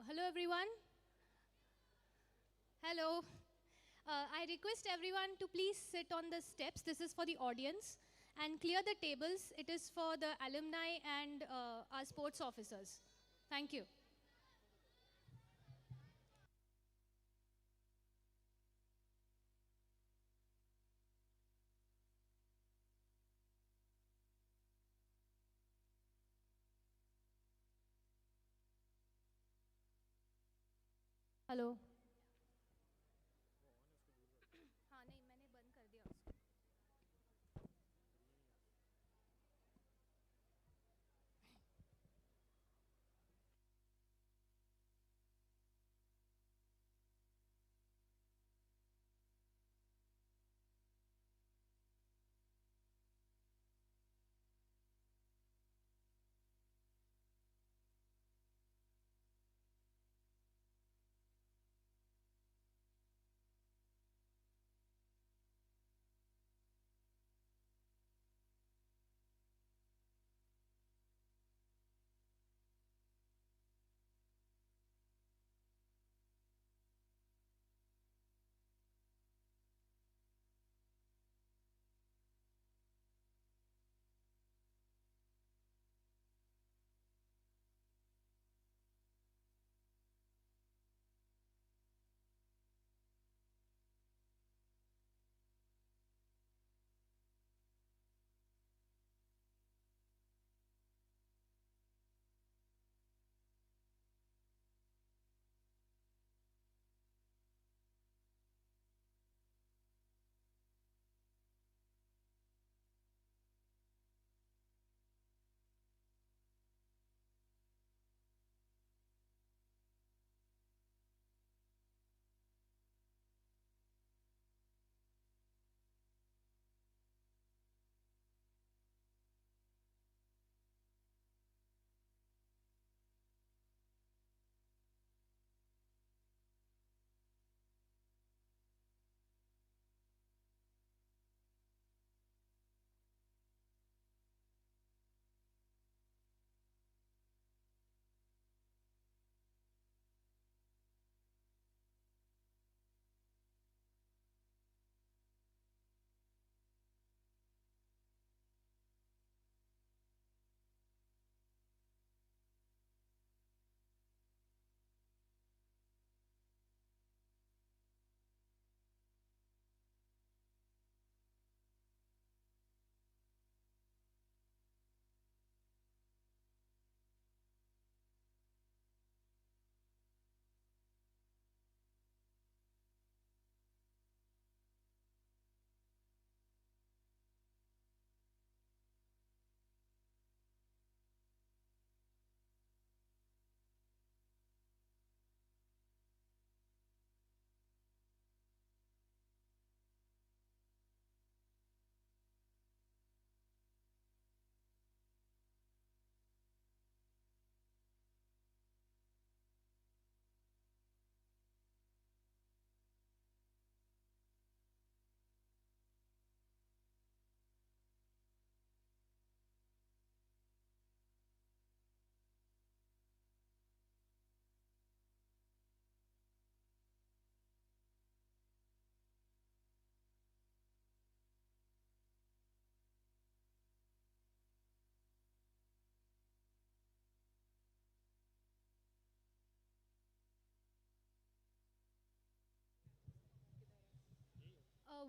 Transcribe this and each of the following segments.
Hello, everyone. Hello. I request everyone to please sit on the steps. This is for the audience. And clear the tables. It is for the alumni and our sports officers. Thank you. Hello. हाँ नहीं मैंने बंद कर दिया उसको.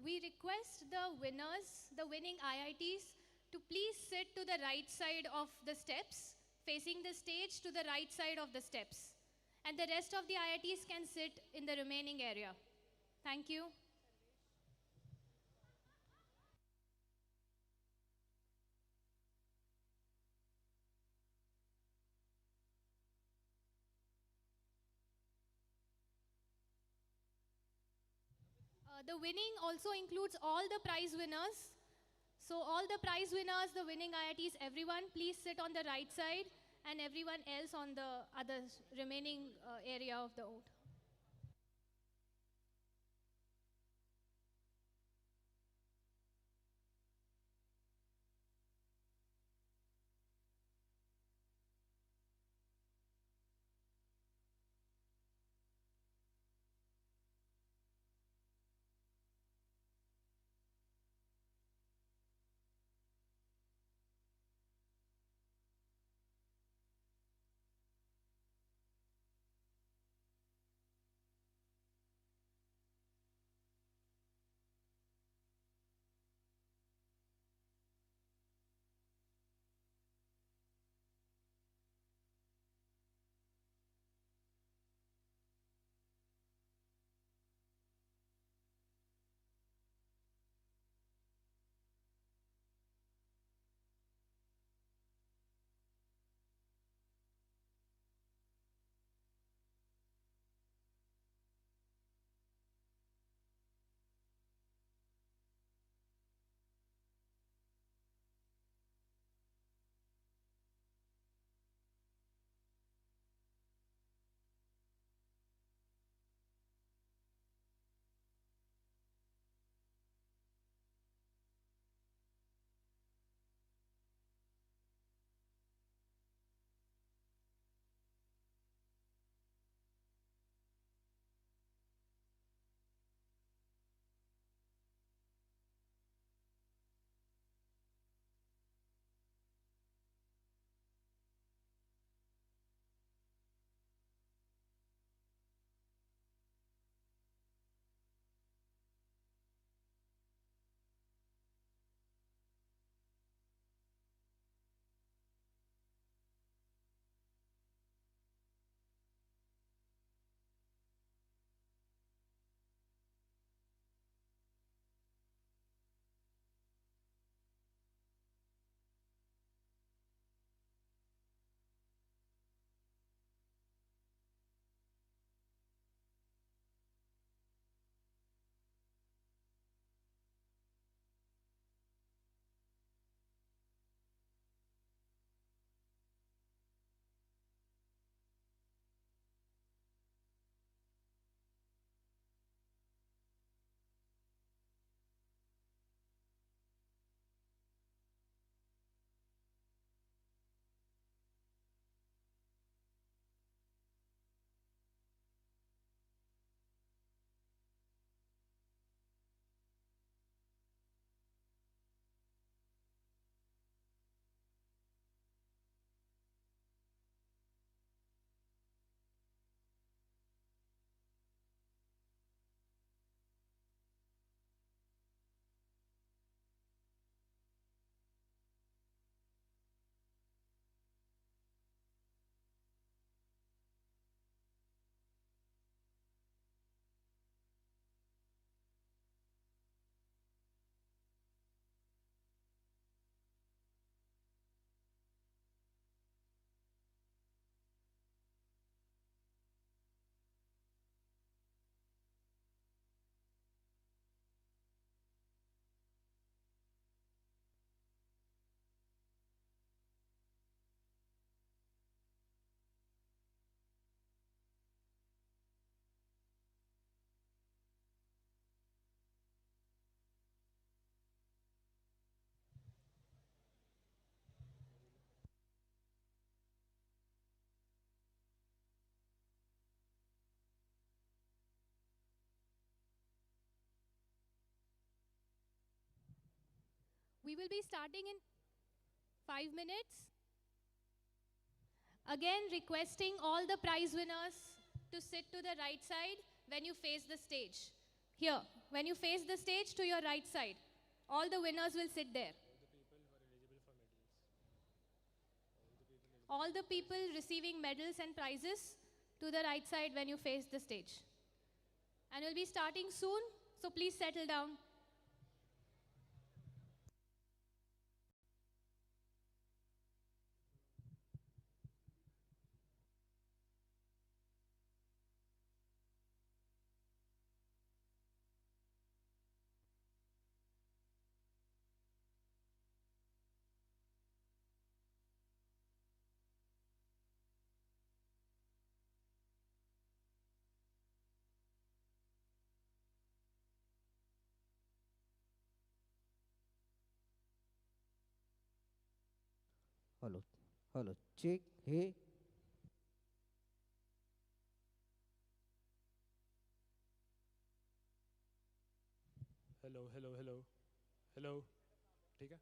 We request the winners, the winning IITs, to please sit to the right side of the steps, facing the stage to the right side of the steps. And the rest of the IITs can sit in the remaining area. Thank you. The winning also includes all the prize winners. So all the prize winners, the winning IITs, everyone, please sit on the right side and everyone else on the other remaining area of the vote. We will be starting in 5 minutes. Again, requesting all the prize winners to sit to the right side when you face the stage. Here, when you face the stage, to your right side. All the winners will sit there. All the people receiving medals and prizes to the right side when you face the stage. And we'll be starting soon, so please settle down. Hello. Hello. Check. Hey. Hello hello hello hello ठीक है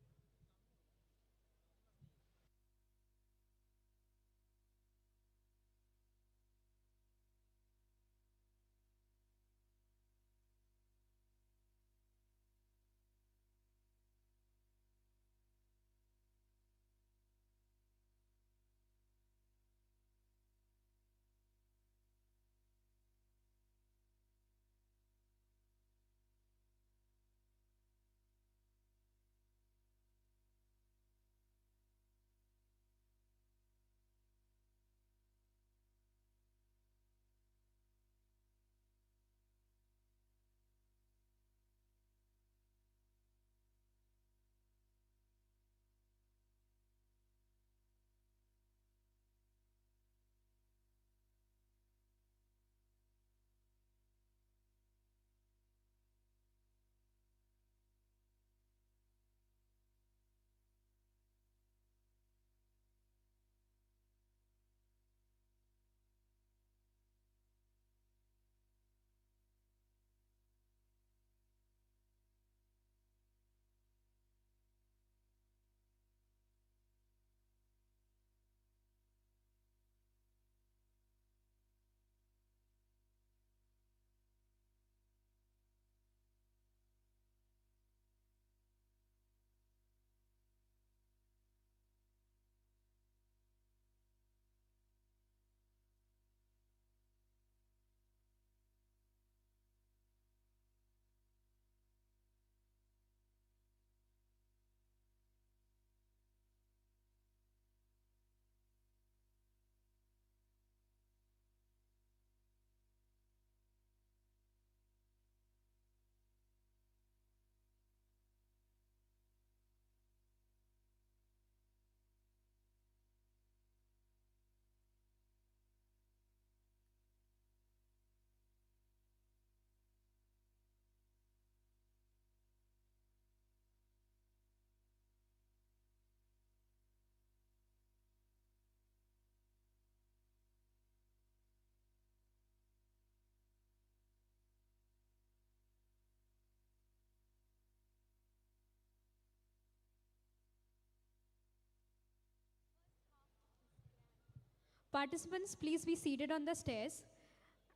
Participants, please be seated on the stairs.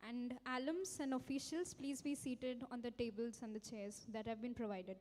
And alums and officials, please be seated on the tables and the chairs that have been provided.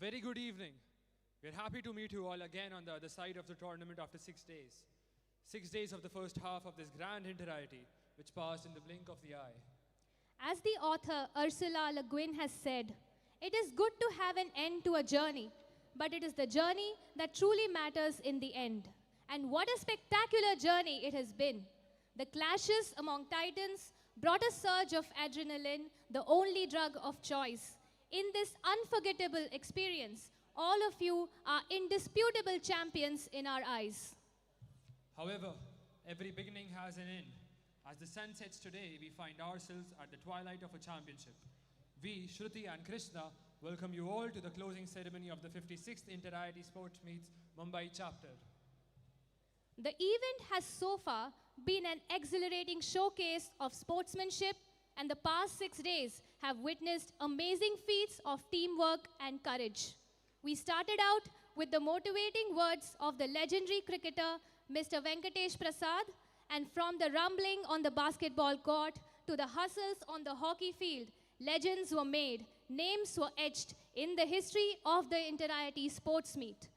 very good evening. We're happy to meet you all again on the other side of the tournament after 6 days. 6 days of the first half of this grand inter-IIT, which passed in the blink of the eye. As the author Ursula Le Guin has said, it is good to have an end to a journey, but it is the journey that truly matters in the end. And what a spectacular journey it has been. The clashes among titans brought a surge of adrenaline, the only drug of choice. In this unforgettable experience, all of you are indisputable champions in our eyes. However, every beginning has an end. As the sun sets today, we find ourselves at the twilight of a championship. We, Shruti and Krishna, welcome you all to the closing ceremony of the 56th Inter-IIT Sports Meets Mumbai chapter. The event has so far been an exhilarating showcase of sportsmanship, and the past 6 days have witnessed amazing feats of teamwork and courage. We started out with the motivating words of the legendary cricketer Mr. Venkatesh Prasad, and from the rumbling on the basketball court to the hustles on the hockey field, legends were made, names were etched in the history of the Inter-IIT Sports Meet.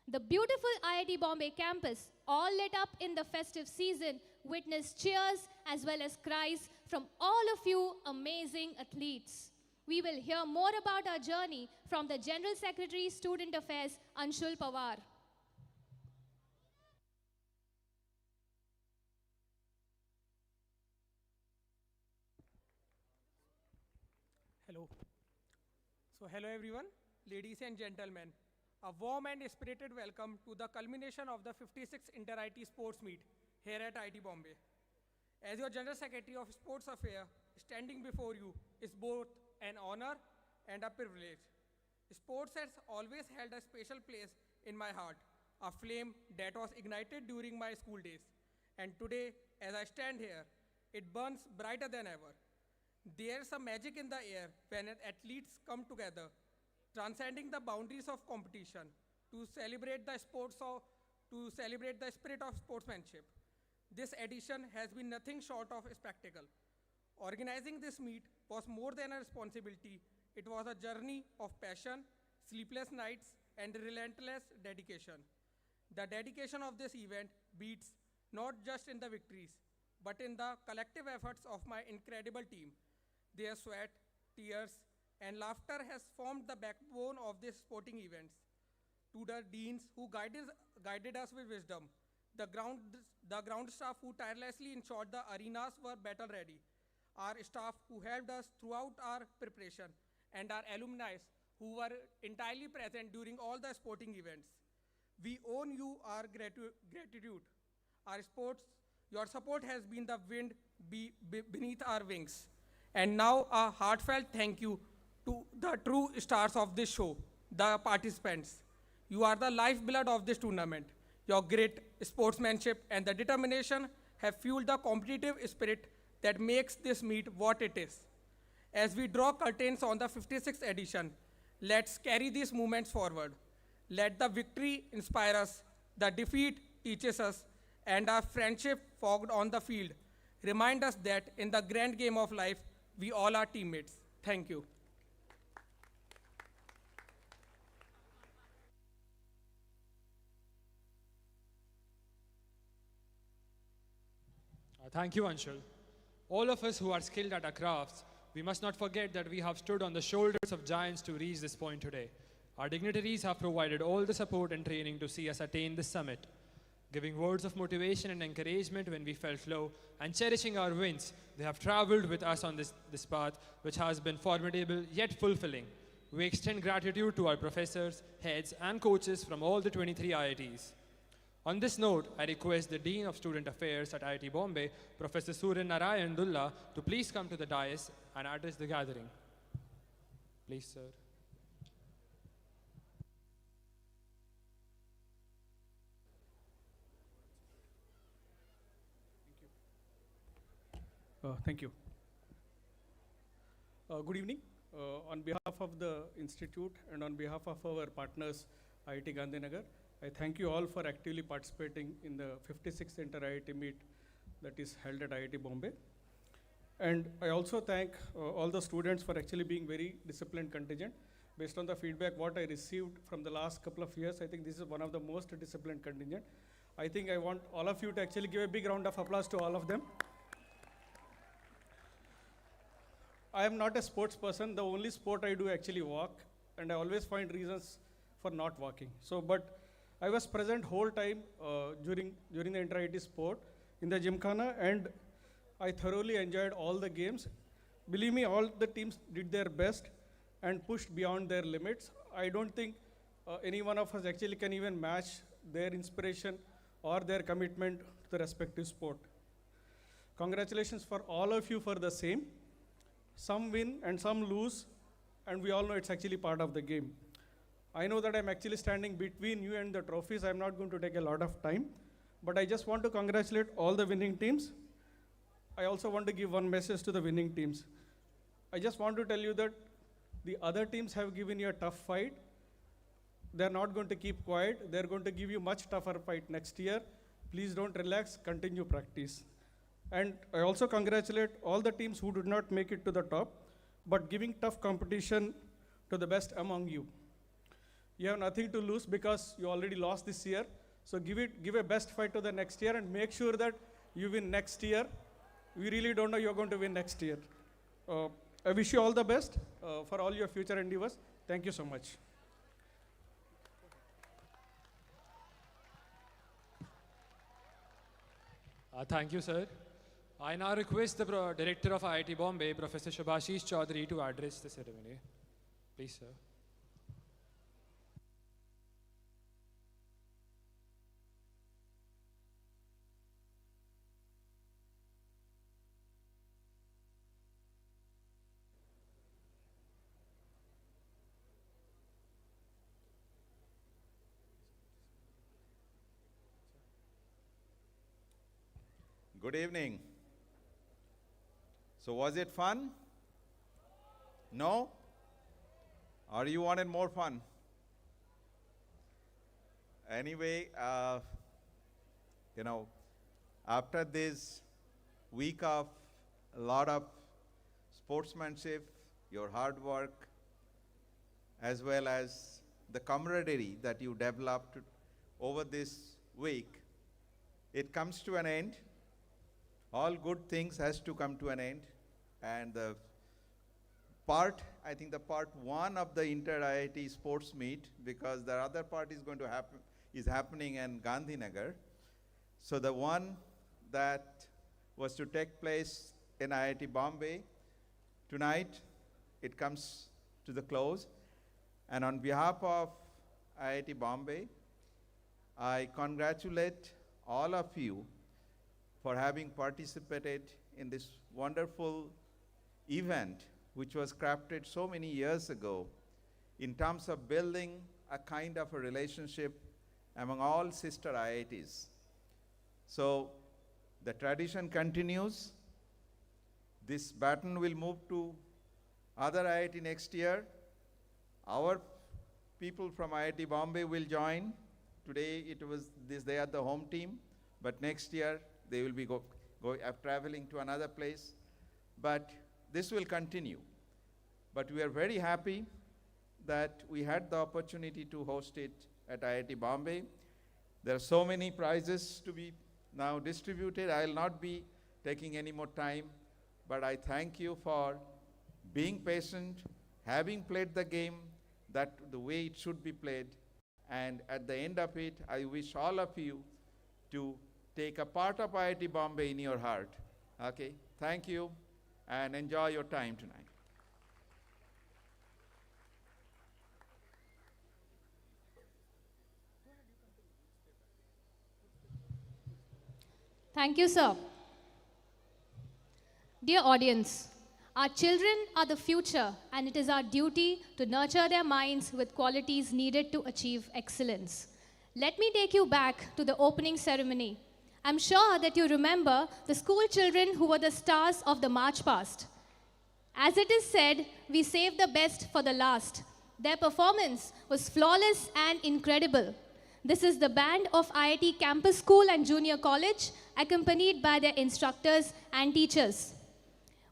The beautiful IIT Bombay campus, all lit up in the festive season, witnessed cheers as well as cries from all of you amazing athletes. We will hear more about our journey from the General Secretary, Student Affairs, Anshul Pawar. Hello. So hello everyone, ladies and gentlemen. A warm and spirited welcome to the culmination of the 56th Inter-IIT Sports Meet here at IIT Bombay. As your General Secretary of Sports Affairs, standing before you is both an honor and a privilege. Sports has always held a special place in my heart, a flame that was ignited during my school days. And today, as I stand here, it burns brighter than ever. There's a magic in the air when athletes come together, transcending the boundaries of competition to celebrate the spirit of sportsmanship. This edition has been nothing short of a spectacle. Organizing this meet was more than a responsibility. It was a journey of passion, sleepless nights, and relentless dedication. The dedication of this event beats not just in the victories, but in the collective efforts of my incredible team. Their sweat, tears, and laughter has formed the backbone of these sporting events. To the deans who guided us with wisdom, the ground staff who tirelessly ensured the arenas were battle ready, our staff who helped us throughout our preparation, and our alumni who were entirely present during all the sporting events. We owe you our gratitude. Your support has been the wind beneath our wings. And now a heartfelt thank you to the true stars of this show, the participants. You are the lifeblood of this tournament. Your grit, sportsmanship, and the determination have fueled the competitive spirit that makes this meet what it is. As we draw curtains on the 56th edition, let's carry these moments forward. Let the victory inspire us, the defeat teaches us, and our friendship forged on the field remind us that in the grand game of life, we all are teammates. Thank you. Thank you, Anshul. All of us who are skilled at our crafts, we must not forget that we have stood on the shoulders of giants to reach this point today. Our dignitaries have provided all the support and training to see us attain this summit, giving words of motivation and encouragement when we felt low, and cherishing our wins. They have traveled with us on this path, which has been formidable yet fulfilling. We extend gratitude to our professors, heads, and coaches from all the 23 IITs. On this note, I request the Dean of Student Affairs at IIT Bombay, Professor Surya Narayan Dulla, to please come to the dais and address the gathering. Please, sir. Thank you. Good evening. On behalf of the Institute and on behalf of our partners, IIT Gandhinagar, I thank you all for actively participating in the 56th Inter-IIT Meet that is held at IIT Bombay. And I also thank all the students for actually being very disciplined contingent. based on the feedback what I received from the last couple of years, I think this is one of the most disciplined contingent. I think I want all of you to actually give a big round of applause to all of them. I am not a sports person. The only sport I do actually walk, and I always find reasons for not walking. So, but I was present whole time during the inter-IIT sport in the Gymkhana, and I thoroughly enjoyed all the games. Believe me, all the teams did their best and pushed beyond their limits. I don't think any one of us actually can even match their inspiration or their commitment to the respective sport. Congratulations for all of you for the same. Some win and some lose, and we all know it's actually part of the game. I know that I'm actually standing between you and the trophies. I'm not going to take a lot of time, but I just want to congratulate all the winning teams. I also want to give one message to the winning teams. I just want to tell you that the other teams have given you a tough fight. They're not going to keep quiet. They're going to give you much tougher fight next year. Please don't relax, continue practice. And I also congratulate all the teams who did not make it to the top, but giving tough competition to the best among you. You have nothing to lose because you already lost this year. So give a best fight to the next year and make sure that you win next year. We really don't know you're going to win next year. I wish you all the best for all your future endeavors. Thank you so much. Thank you, sir. I now request the Director of IIT Bombay, Professor Shubhashish Chaudhary, to address the ceremony. Please, sir. Good evening. So was it fun? No? Or you wanted more fun? Anyway, after this week of a lot of sportsmanship, your hard work, as well as the camaraderie that you developed over this week, it comes to an end. All good things has to come to an end. And I think the part one of the inter-IIT sports meet, because the other part is going to happen, is happening in Gandhinagar. So the one that was to take place in IIT Bombay, tonight it comes to the close. And on behalf of IIT Bombay, I congratulate all of you for having participated in this wonderful event, which was crafted so many years ago in terms of building a kind of a relationship among all sister IITs. So the tradition continues. This baton will move to other IIT next year. Our people from IIT Bombay will join. Today they are the home team, but next year they will be traveling to another place. But this will continue. But we are very happy that we had the opportunity to host it at IIT Bombay. There are so many prizes to be now distributed. I will not be taking any more time, but I thank you for being patient, having played the game the way it should be played. And at the end of it, I wish all of you to take a part of IIT Bombay in your heart. Okay, thank you, and enjoy your time tonight. Thank you, sir. Dear audience, our children are the future, and it is our duty to nurture their minds with qualities needed to achieve excellence. Let me take you back to the opening ceremony. I'm sure that you remember the school children who were the stars of the march past. As it is said, we save the best for the last. Their performance was flawless and incredible. This is the band of IIT Campus School and Junior College, accompanied by their instructors and teachers.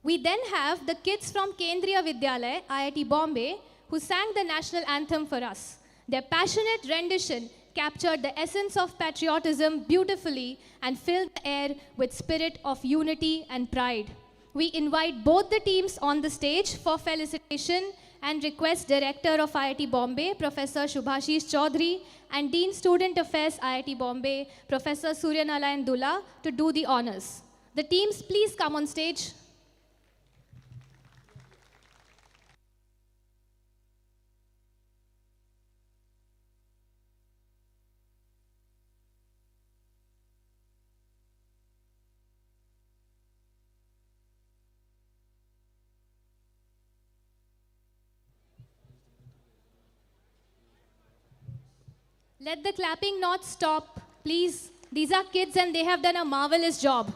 We then have the kids from Kendriya Vidyalaya, IIT Bombay, who sang the national anthem for us. Their passionate rendition captured the essence of patriotism beautifully and filled the air with spirit of unity and pride. We invite both the teams on the stage for felicitation and request Director of IIT Bombay, Professor Shubhashish Chaudhary, and Dean Student Affairs, IIT Bombay, Professor Suryanarayan Dula, to do the honors. The teams, please come on stage. Let the clapping not stop, please. These are kids and they have done a marvelous job.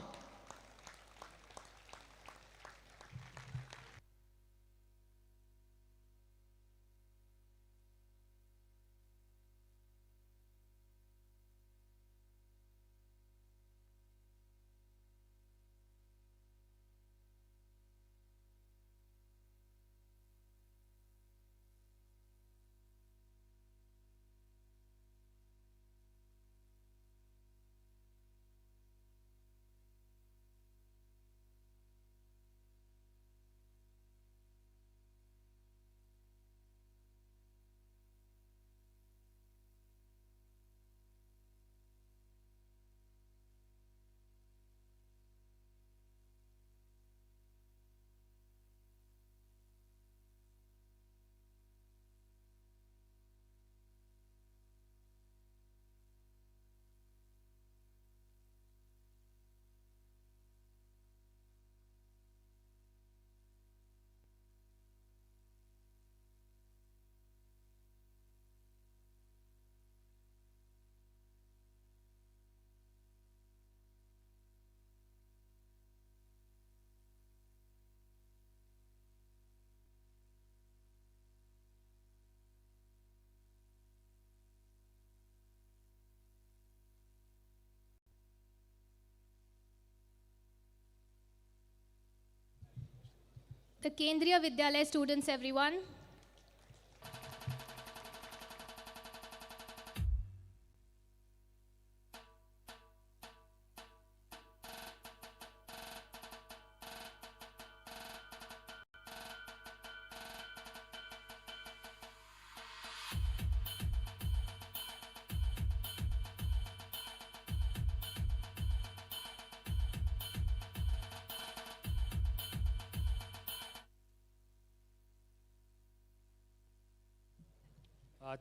The Kendriya Vidyalaya students, everyone.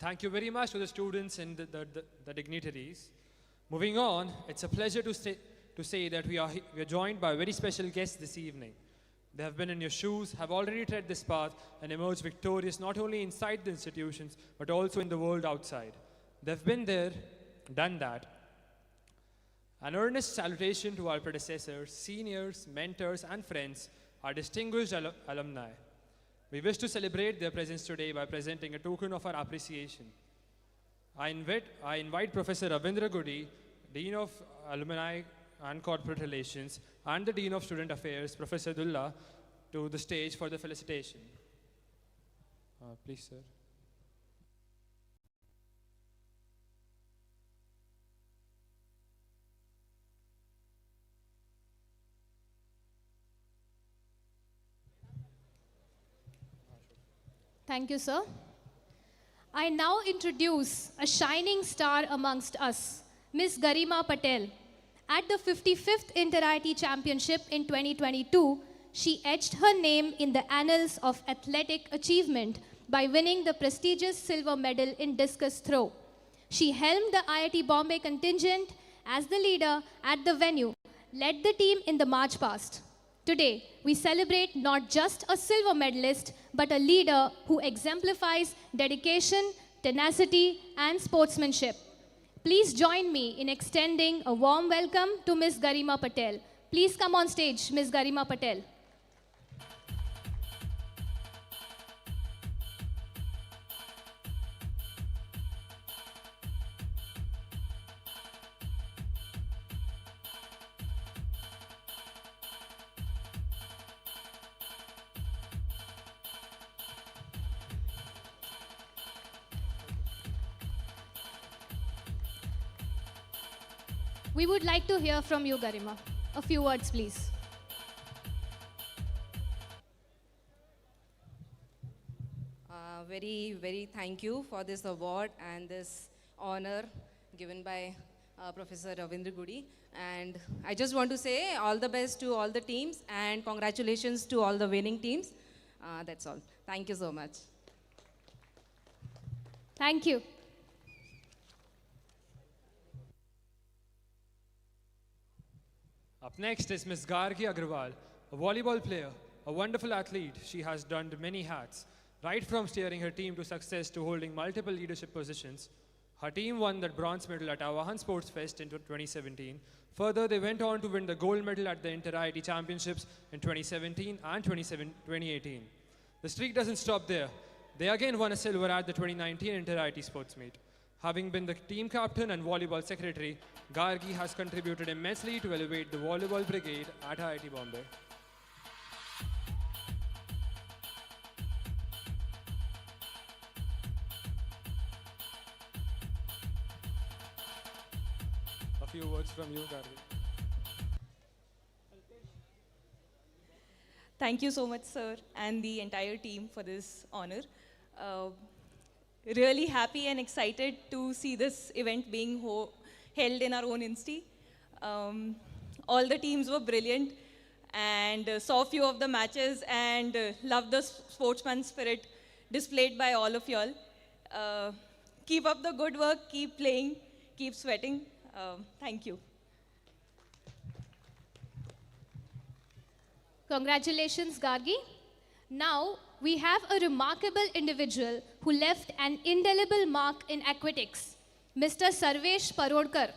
Thank you very much to the students and the dignitaries. Moving on, it's a pleasure to say that we are joined by very special guests this evening. They have been in your shoes, have already tread this path, and emerged victorious not only inside the institutions, but also in the world outside. They've been there, done that. An earnest salutation to our predecessors, seniors, mentors, and friends, our distinguished alumni. We wish to celebrate their presence today by presenting a token of our appreciation. I invite Professor Ravindra Gudi, Dean of Alumni and Corporate Relations, and the Dean of Student Affairs, Professor Dulla, to the stage for the felicitation. Please, sir. Thank you, sir. I now introduce a shining star amongst us, Ms. Garima Patel. At the 55th Inter-IIT Championship in 2022, she etched her name in the annals of athletic achievement by winning the prestigious silver medal in discus throw. She helmed the IIT Bombay contingent as the leader at the venue, led the team in the march past. Today, we celebrate not just a silver medalist, but a leader who exemplifies dedication, tenacity, and sportsmanship. Please join me in extending a warm welcome to Ms. Garima Patel. Please come on stage, Ms. Garima Patel. We would like to hear from you, Garima. A few words, please. Very thank you for this award and this honor given by Professor Ravindra Gudi. And I just want to say all the best to all the teams and congratulations to all the winning teams. That's all. Thank you so much. Thank you. Up next is Ms. Gargi Agrawal, a volleyball player, a wonderful athlete. She has donned many hats, right from steering her team to success to holding multiple leadership positions. Her team won the bronze medal at Avahan Sports Fest in 2017. Further, they went on to win the gold medal at the Inter-IIT Championships in 2017 and 2018. The streak doesn't stop there. They again won a silver at the 2019 Inter-IIT Sports Meet. Having been the team captain and volleyball secretary, Gargi has contributed immensely to elevate the volleyball brigade at IIT Bombay. A few words from you, Gargi. Thank you so much, sir, and the entire team for this honor. Really happy and excited to see this event being held in our own insti. All the teams were brilliant and saw a few of the matches and loved the sportsman spirit displayed by all of y'all. Keep up the good work, keep playing, keep sweating. Thank you. Congratulations, Gargi. Now, we have a remarkable individual who left an indelible mark in aquatics, Mr. Sarvesh Parodkar.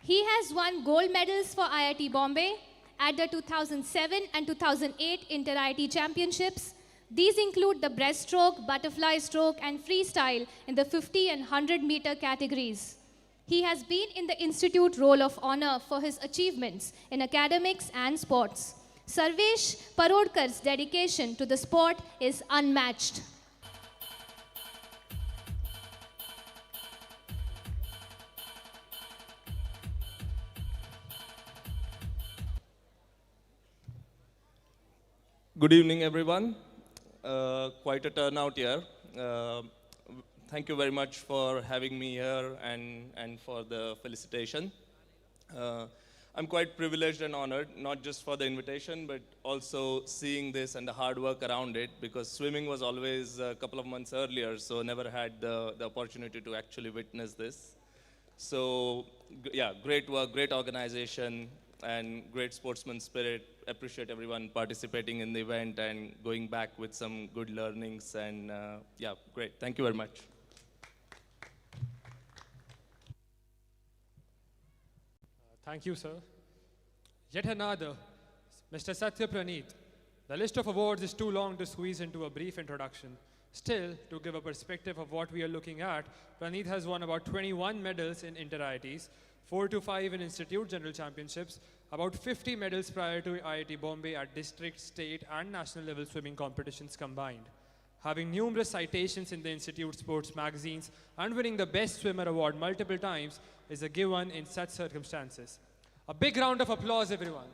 He has won gold medals for IIT Bombay at the 2007 and 2008 Inter-IIT Championships. These include the breaststroke, butterfly stroke, and freestyle in the 50 and 100-meter categories. He has been in the Institute Roll of Honor for his achievements in academics and sports. Sarvesh Parodkar's dedication to the sport is unmatched. Good evening, everyone. Quite a turnout here. Thank you very much for having me here and for the felicitation. I'm quite privileged and honored, not just for the invitation, but also seeing this and the hard work around it, because swimming was always a couple of months earlier, so never had the opportunity to actually witness this. So, yeah, great work, great organization, and great sportsman spirit. Appreciate everyone participating in the event and going back with some good learnings, and yeah, great. Thank you very much. Thank you, sir. Yet another, Mr. Satya Praneeth. The list of awards is too long to squeeze into a brief introduction. Still, to give a perspective of what we are looking at, Praneeth has won about 21 medals in Inter-IITs, 4 to 5 in Institute General Championships, about 50 medals prior to IIT Bombay at district, state, and national level swimming competitions combined. Having numerous citations in the Institute sports magazines and winning the Best Swimmer award multiple times is a given in such circumstances. A big round of applause, everyone.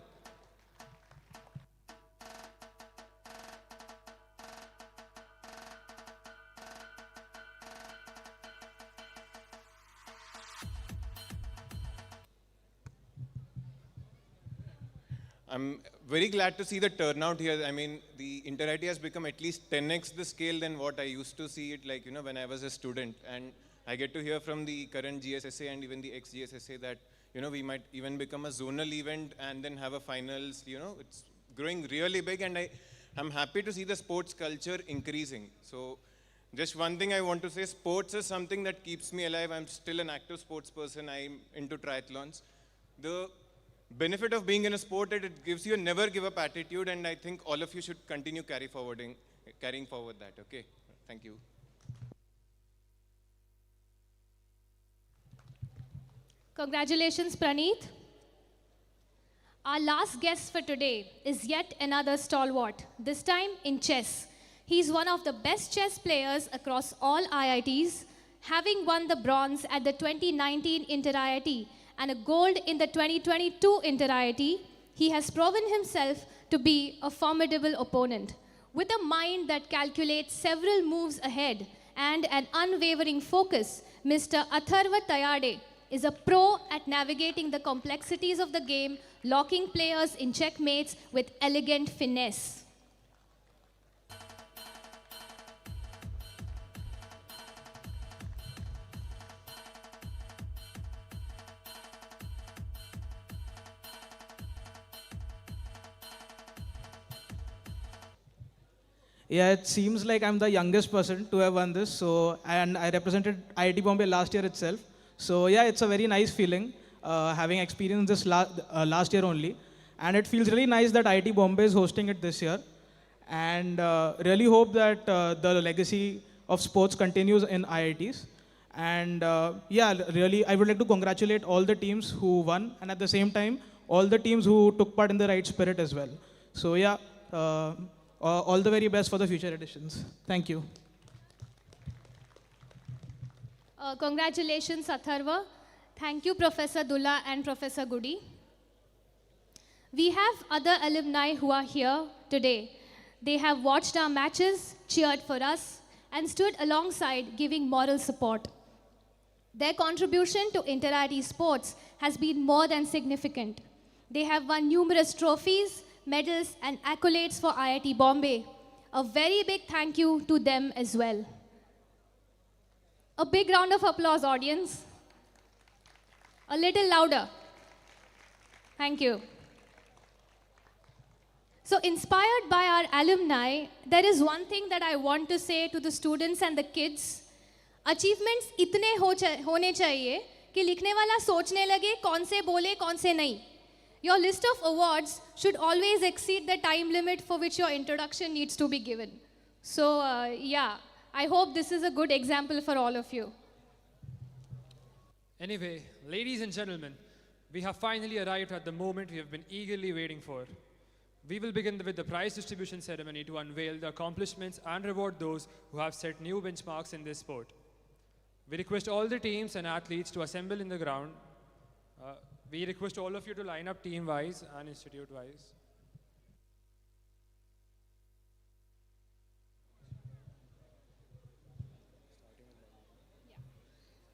I'm very glad to see the turnout here. I mean, the Inter-IIT has become at least 10x the scale than what I used to see it like, when I was a student. And I get to hear from the current GSSA and even the ex-GSSA that, we might even become a zonal event and then have a finals, it's growing really big, and I'm happy to see the sports culture increasing. So just one thing I want to say, sports is something that keeps me alive. I'm still an active sports person. I'm into triathlons. The benefit of being in a sport that it gives you a never give up attitude, and I think all of you should continue carrying forward that, okay? Thank you. Congratulations, Praneeth. Our last guest for today is yet another stalwart, this time in chess. He's one of the best chess players across all IITs, having won the bronze at the 2019 Inter-IIT and a gold in the 2022 Inter-IIT, he has proven himself to be a formidable opponent. With a mind that calculates several moves ahead and an unwavering focus, Mr. Atharva Tayade is a pro at navigating the complexities of the game, locking players in checkmates with elegant finesse. Yeah, it seems like I'm the youngest person to have won this. So, and I represented IIT Bombay last year itself. So yeah, it's a very nice feeling having experienced this last year only. And it feels really nice that IIT Bombay is hosting it this year. And really hope that the legacy of sports continues in IITs. And yeah, really, I would like to congratulate all the teams who won, and at the same time, all the teams who took part in the right spirit as well. So yeah, all the very best for the future editions. Thank you. Congratulations, Atharva. Thank you, Professor Dulla and Professor Goody. We have other alumni who are here today. They have watched our matches, cheered for us, and stood alongside giving moral support. Their contribution to Inter-IIT sports has been more than significant. They have won numerous trophies, medals, and accolades for IIT Bombay. A very big thank you to them as well. A big round of applause, audience. A little louder. Thank you. So, inspired by our alumni, there is one thing that I want to say to the students and the kids. Achievements इतने होने चाहिए कि लिखने वाला सोचने लगे कौन से बोले कौन से नहीं. Your list of awards should always exceed the time limit for which your introduction needs to be given. So, yeah, I hope this is a good example for all of you. Anyway, ladies and gentlemen, we have finally arrived at the moment we have been eagerly waiting for. We will begin with the prize distribution ceremony to unveil the accomplishments and reward those who have set new benchmarks in this sport. We request all the teams and athletes to assemble in the ground. We request all of you to line up team-wise and institute-wise.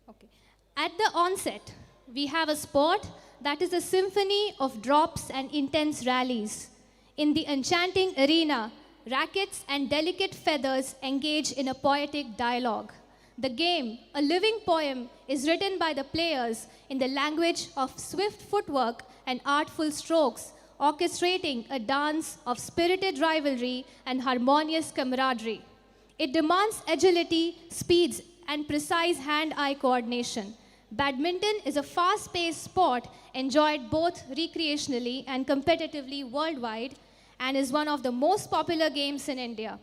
Okay. At the onset, we have a sport that is a symphony of drops and intense rallies. In the enchanting arena, rackets and delicate feathers engage in a poetic dialogue. The game, a living poem, is written by the players in the language of swift footwork and artful strokes, orchestrating a dance of spirited rivalry and harmonious camaraderie. It demands agility, speeds, and precise hand-eye coordination. Badminton is a fast-paced sport enjoyed both recreationally and competitively worldwide, and is one of the most popular games in India.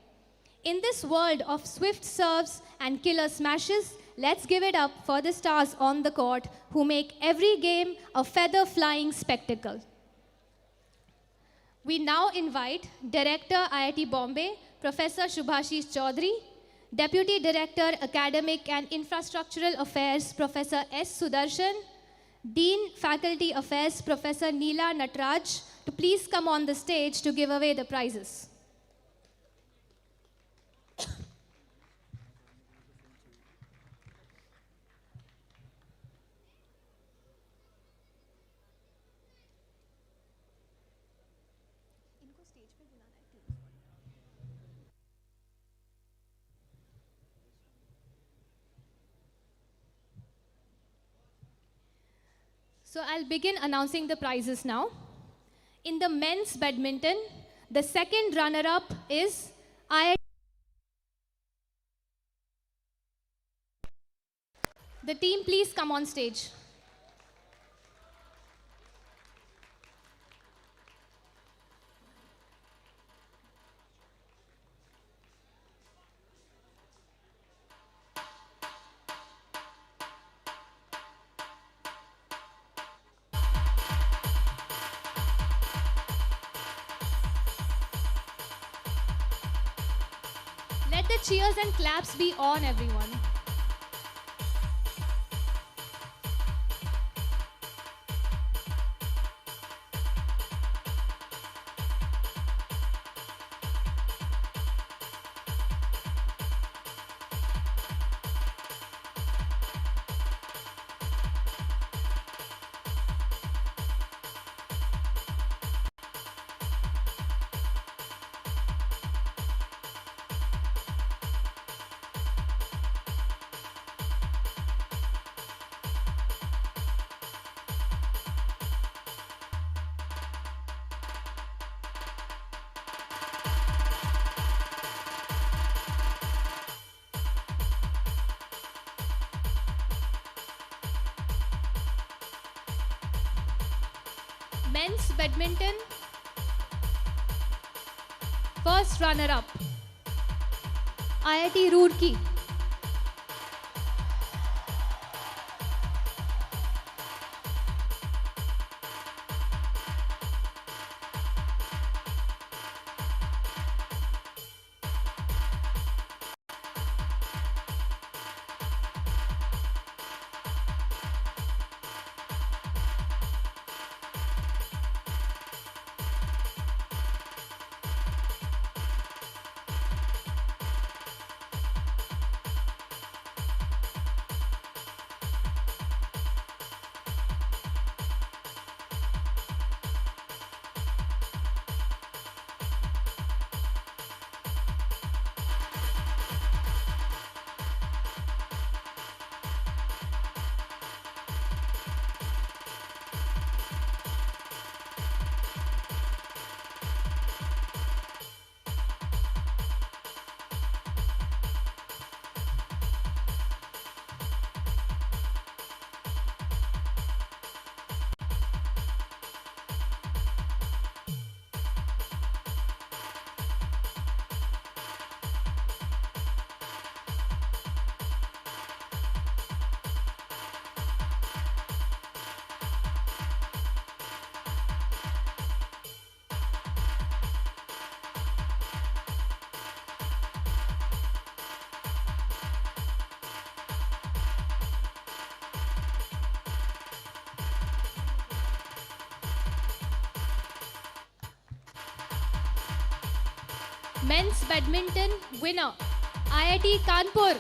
In this world of swift serves and killer smashes, let's give it up for the stars on the court who make every game a feather-flying spectacle. We now invite Director IIT Bombay, Professor Shubhashish Chaudhary, Deputy Director Academic and Infrastructural Affairs, Professor S. Sudarshan, Dean Faculty Affairs, Professor Neela Natraj, to please come on the stage to give away the prizes. So I'll begin announcing the prizes now. In the men's badminton, the second runner-up is IIT. The team, please come on stage. Let the cheers and claps be on, everyone. Men's badminton, first runner-up, IIT Roorkee. Men's badminton winner, IIT Kanpur.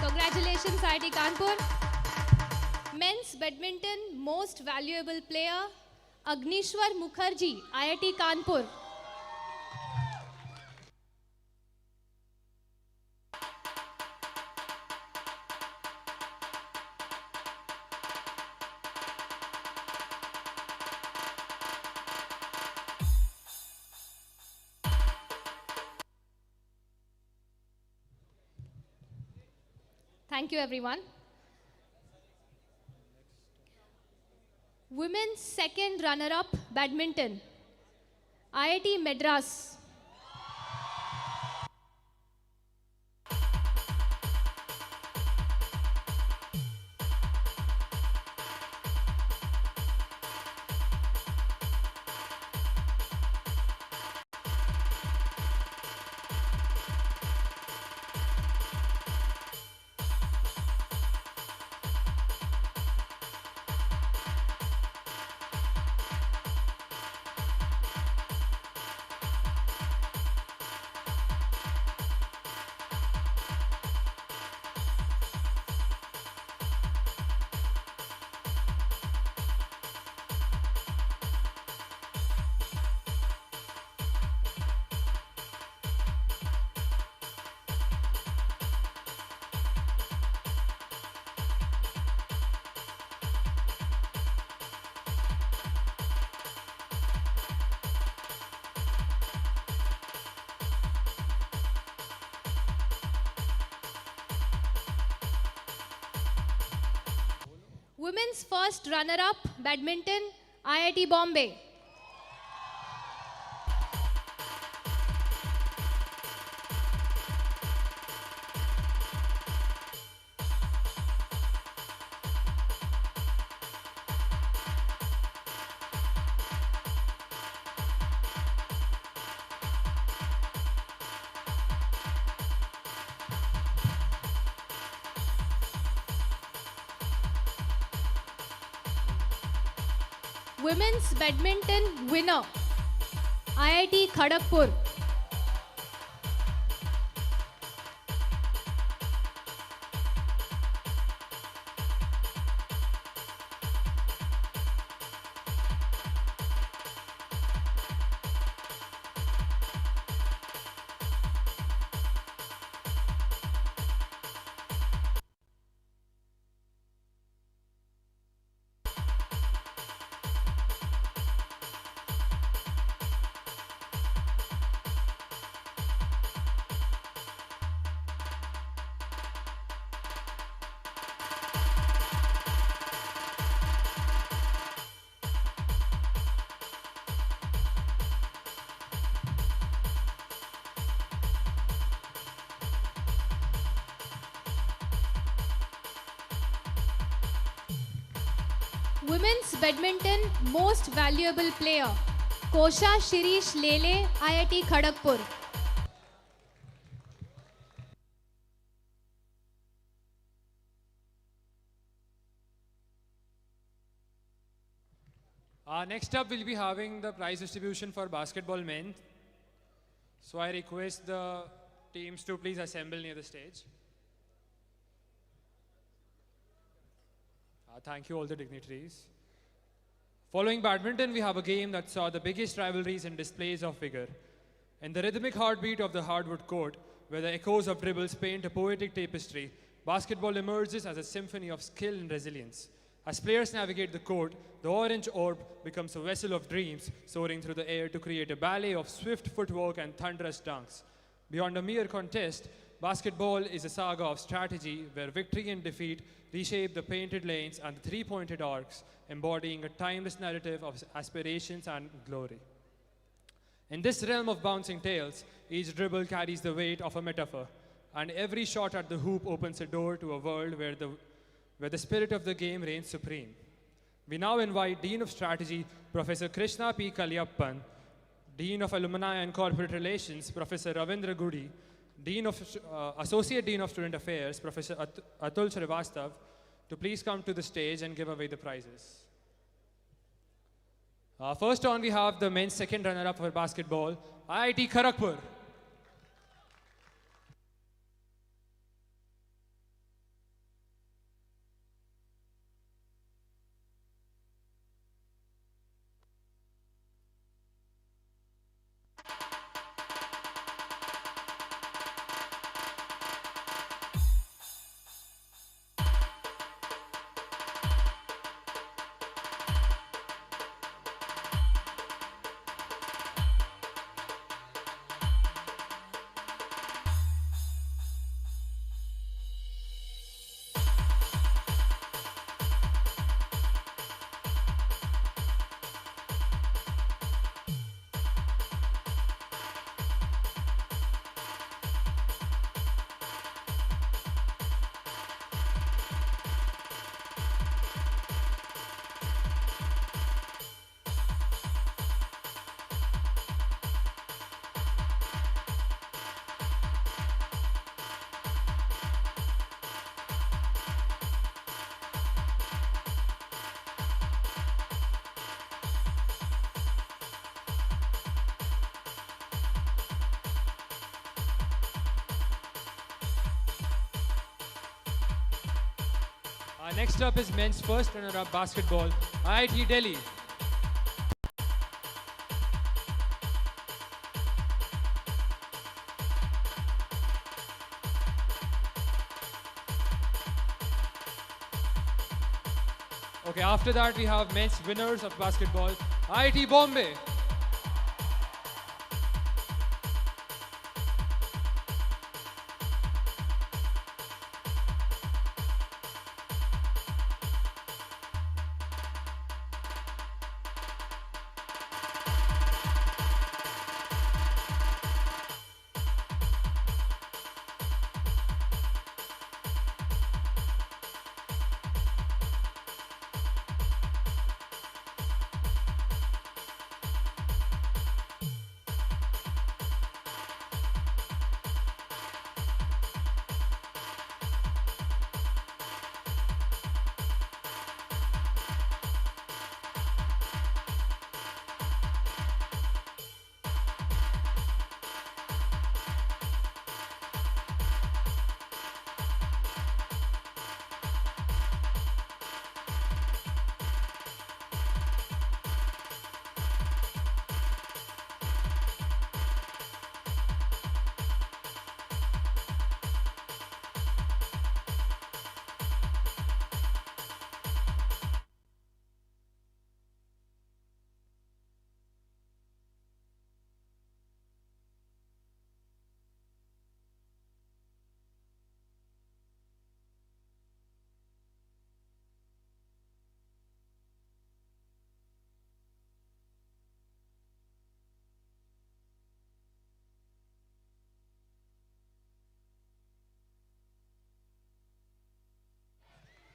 Congratulations, IIT Kanpur. Men's badminton most valuable player, Agnishwar Mukherjee, IIT Kanpur. Thank you, everyone. Women's second runner-up, badminton, IIT Madras. Women's first runner-up, badminton, IIT Bombay. Women's badminton winner, IIT Kharagpur. Women's badminton most valuable player, Kosha Shirish Lele, IIT Kharagpur. Next up, we'll be having the prize distribution for basketball men. So I request the teams to please assemble near the stage. Thank you, all the dignitaries. Following badminton, we have a game that saw the biggest rivalries and displays of vigor. In the rhythmic heartbeat of the hardwood court, where the echoes of dribbles paint a poetic tapestry, basketball emerges as a symphony of skill and resilience. As players navigate the court, the orange orb becomes a vessel of dreams, soaring through the air to create a ballet of swift footwork and thunderous dunks. Beyond a mere contest, basketball is a saga of strategy where victory and defeat reshape the painted lanes and the three-pointed arcs, embodying a timeless narrative of aspirations and glory. In this realm of bouncing tales, each dribble carries the weight of a metaphor, and every shot at the hoop opens a door to a world where the spirit of the game reigns supreme. We now invite Dean of Strategy, Professor Krishna P. Kalyappan, Dean of Alumni and Corporate Relations, Professor Ravindra Gudi, Associate Dean of Student Affairs, Professor Atul Srivastav, to please come to the stage and give away the prizes. First on, we have the men's second runner-up for basketball, IIT Kharagpur. Next up is men's first runner-up basketball, IIT Delhi. Okay, after that we have men's winners of basketball, IIT Bombay.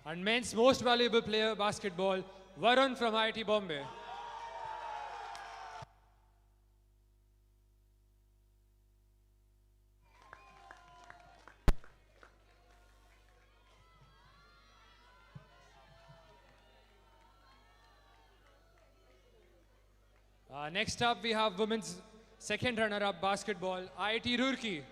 And men's most valuable player basketball, Varun from IIT Bombay. Next up, we have women's second runner-up basketball, IIT Roorkee.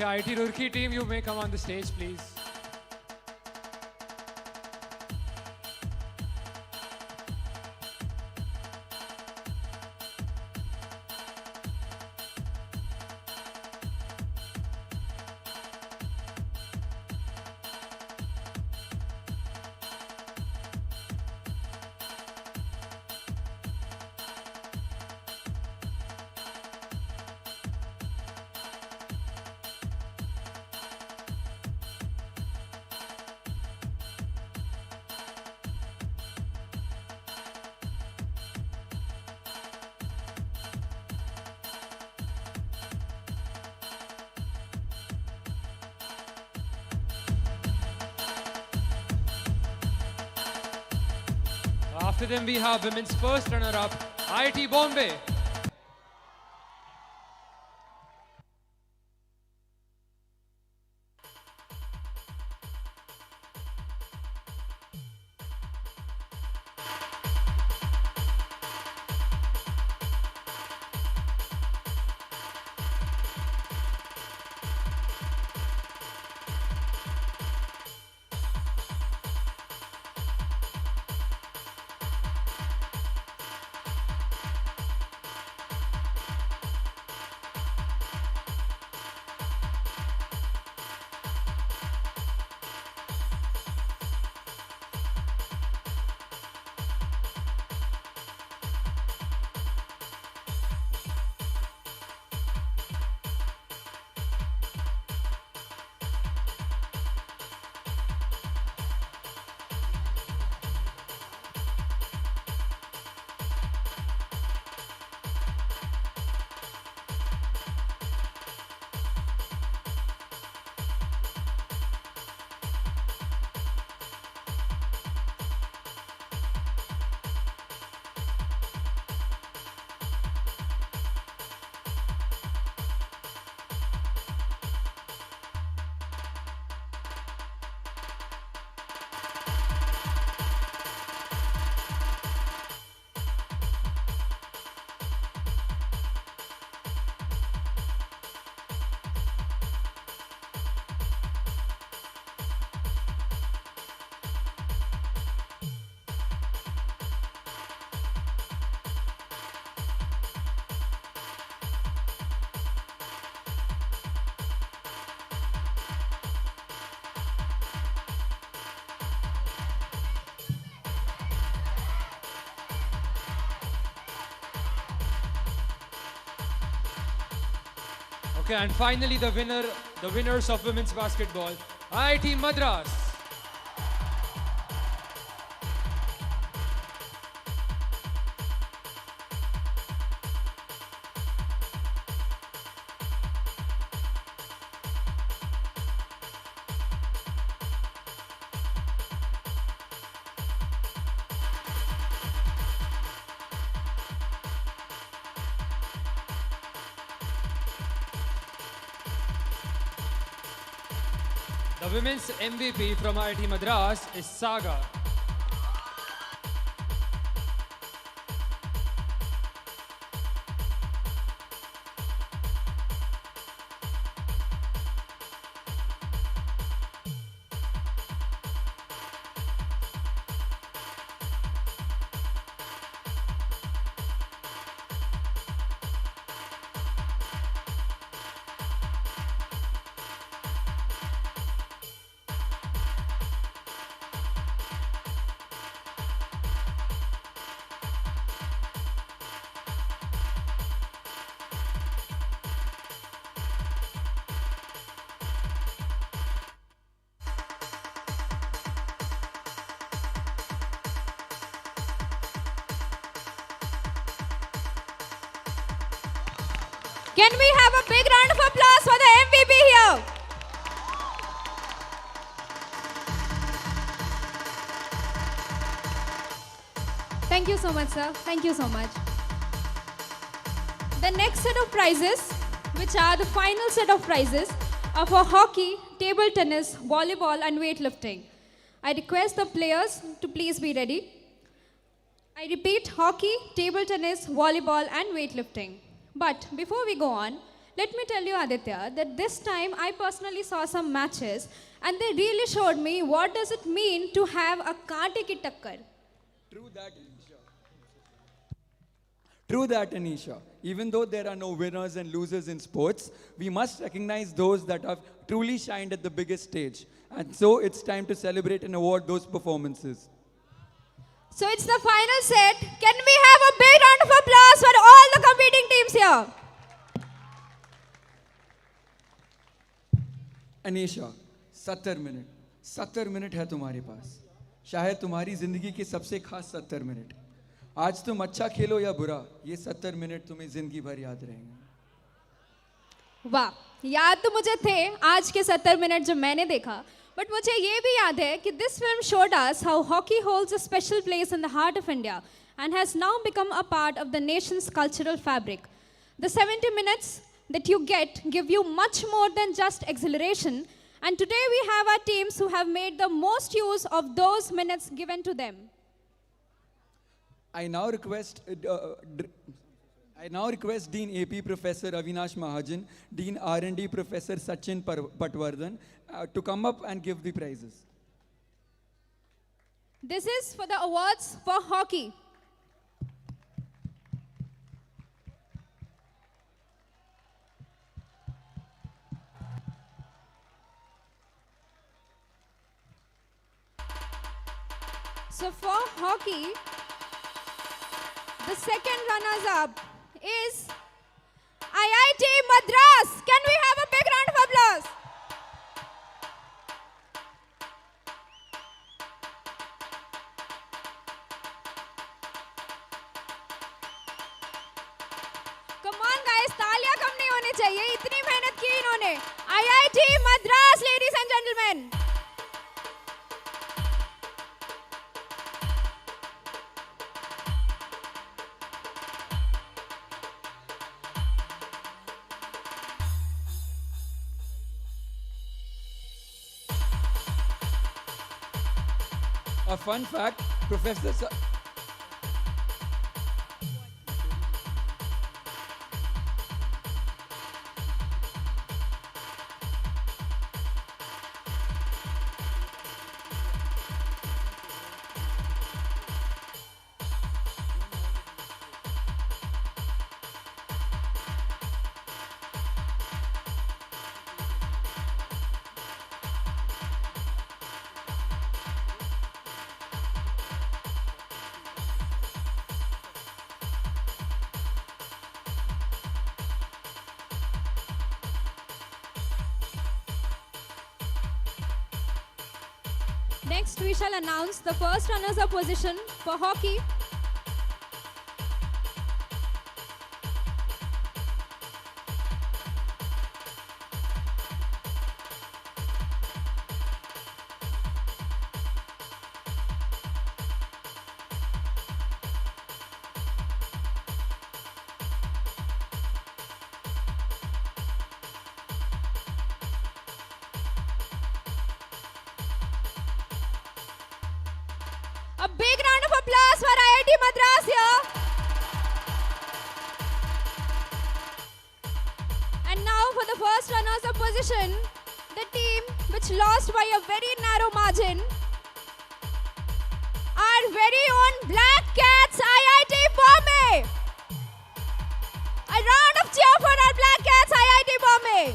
Okay, IIT Roorkee team, you may come on the stage, please. After them, we have women's first runner-up, IIT Bombay. Okay, and finally the winners of women's basketball, IIT Madras. The women's MVP from IIT Madras is Saga. Can we have a big round of applause for the MVP here? Thank you so much, sir. Thank you so much. The next set of prizes, which are the final set of prizes, are for hockey, table tennis, volleyball, and weightlifting. I request the players to please be ready. I repeat, hockey, table tennis, volleyball, and weightlifting. But before we go on, let me tell you, Aditya, that this time I personally saw some matches, and they really showed me what does it mean to have a kaate ki takkar. True that, Anisha. Even though there are no winners and losers in sports, we must recognize those that have truly shined at the biggest stage. And so it's time to celebrate and award those performances. So it's the final set. Can we have a big round of applause for all the competing teams here? Anisha 70 minute है तुम्हारे पास. शायद तुम्हारी जिंदगी के सबसे खास 70 minute. आज तुम अच्छा खेलो या बुरा, ये 70 मिनट तुम्हें जिंदगी भर याद रहेंगे. वाह, याद तो मुझे थे आज के 70 मिनट जो मैंने देखा, बट मुझे ये भी याद है कि this film showed us how hockey holds a special place in the heart of India and has now become a part of the nation's cultural fabric. The 70 minutes that you get give you much more than just exhilaration, and today we have our teams who have made the most use of those minutes given to them. I now request Dean AP Professor Avinash Mahajan, Dean R&D Professor Sachin Patwardhan to come up and give the prizes. This is for the awards for hockey. So for hockey, the second runners-up is IIT Madras. Can we have a big round of applause? Come on guys, तालियां कम नहीं होनी चाहिए, इतनी मेहनत की इन्होंने. IIT Madras, ladies and gentlemen. A fun fact, Professor Next, we shall announce the first runners-up position for hockey. A big round of applause for IIT Madras here. And now for the first runners-up position, the team which lost by a very narrow margin, our very own Black Cats IIT Bombay. A round of cheer for our Black Cats IIT Bombay.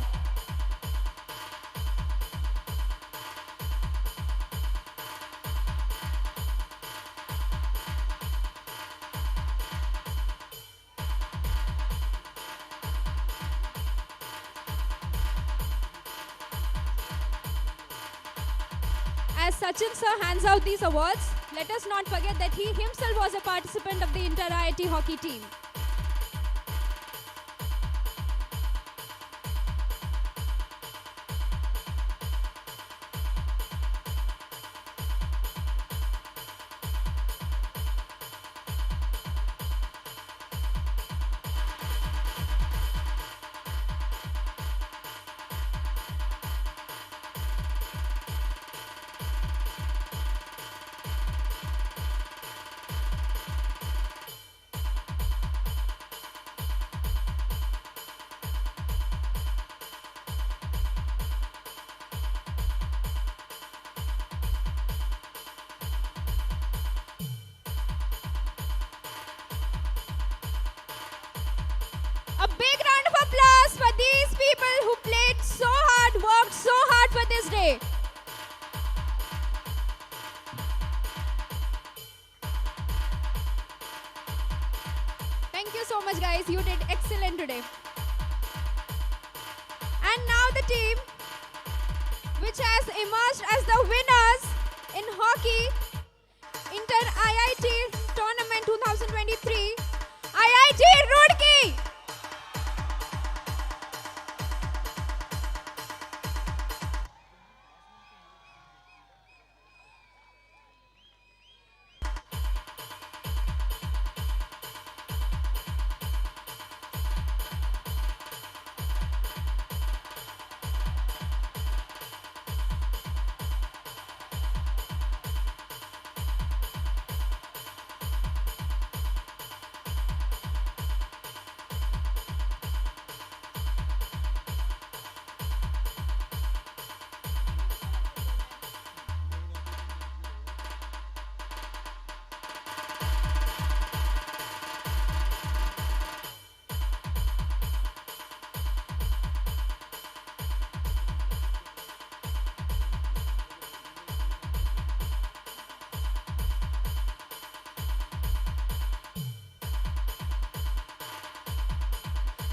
As Sachin sir hands out these awards, let us not forget that he himself was a participant of the Inter-IIT hockey team. A big round of applause for these people who played so hard, worked so hard for this day. Thank you so much, guys. You did excellent today. And now the team which has emerged as the winners in hockey Inter IIT Tournament 2023, IIT Roorkee.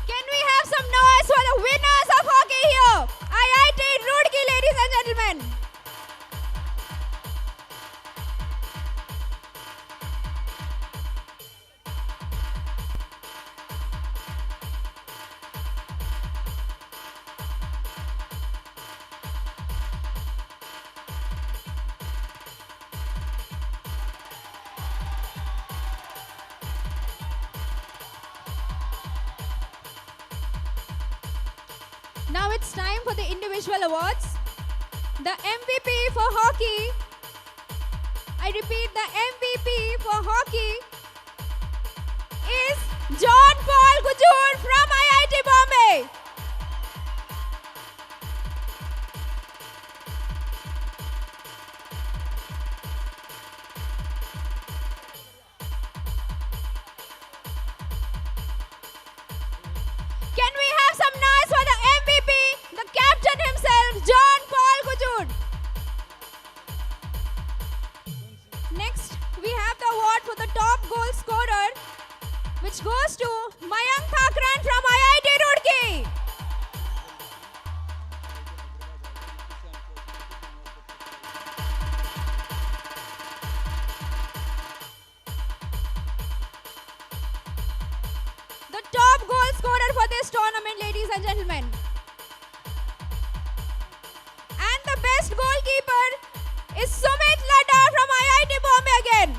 Can we have some noise for the winners of hockey here? IIT Roorkee, ladies and gentlemen. Now it's time for the individual awards. The MVP for hockey. I repeat, the MVP for hockey is John Paul Gujur from IIT Bombay. Can we have some noise for the MVP, the captain himself, John Paul Gujur? Next, we have the award for the top goal scorer, which goes to Mayank Thakran from IIT Roorkee. The top goal scorer for this tournament, ladies and gentlemen. And the best goalkeeper is Sumit Ladda from IIT Bombay again.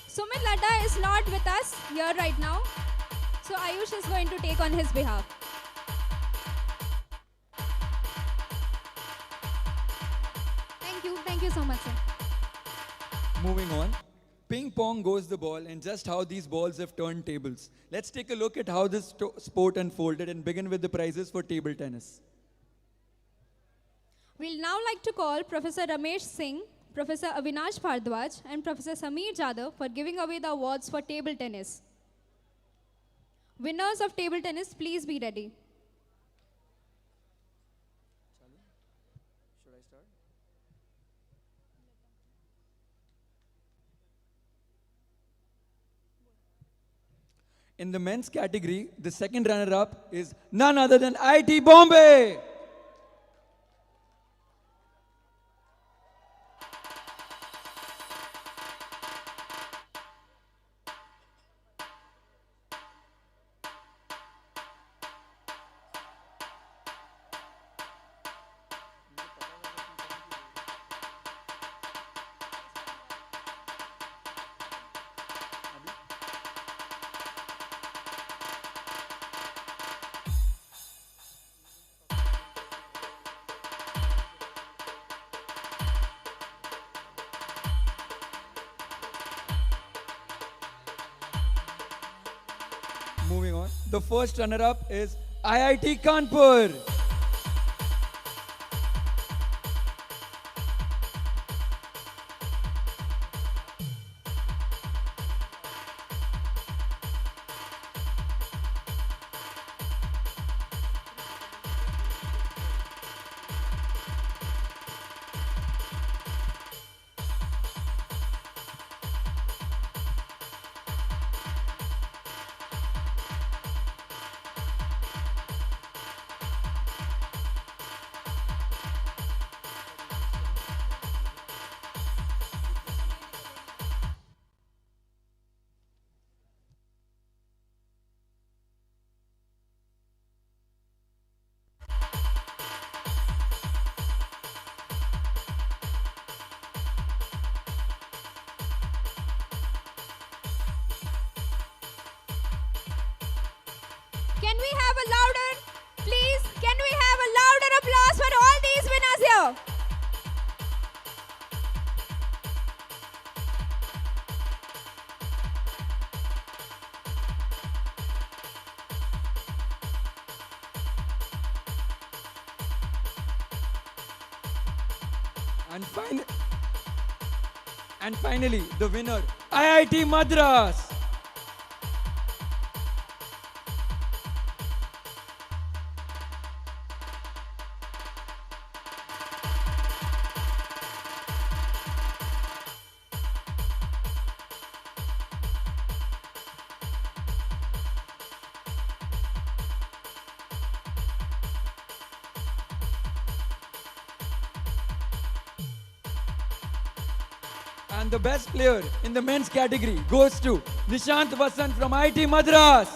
Sumit Ladda is not with us here right now, so Ayush is going to take on his behalf. Thank you so much, sir. Moving on. Ping pong goes the ball and just how these balls have turned tables. Let's take a look at how this sport unfolded and begin with the prizes for table tennis. We'll now like to call Professor Ramesh Singh, Professor Avinash Bhardwaj, and Professor Sameer Jadhav for giving away the awards for table tennis. Winners of table tennis, please be ready. Should I start? In the men's category, the second runner-up is none other than IIT Bombay. Moving on. The first runner-up is IIT Kanpur. Can we have a louder, please? Can we have a louder applause for all these winners here? And finally, the winner, IIT Madras. And the best player in the men's category goes to Nishant Vasant from IIT Madras.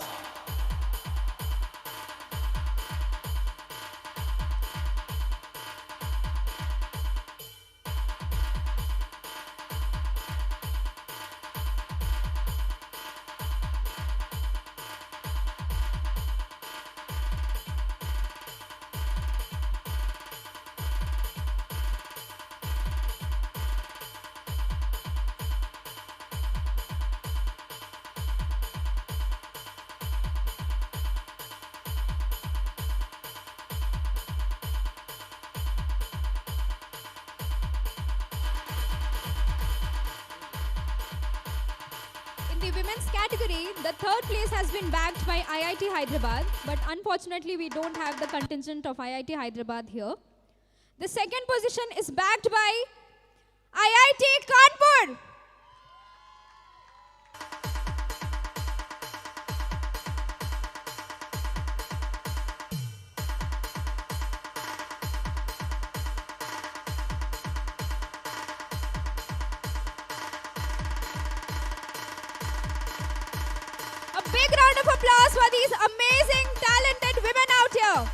In the women's category, the third place has been bagged by IIT Hyderabad, but unfortunately we don't have the contingent of IIT Hyderabad here. The second position is bagged by IIT Kanpur. A big round of applause for these amazing, talented women out here.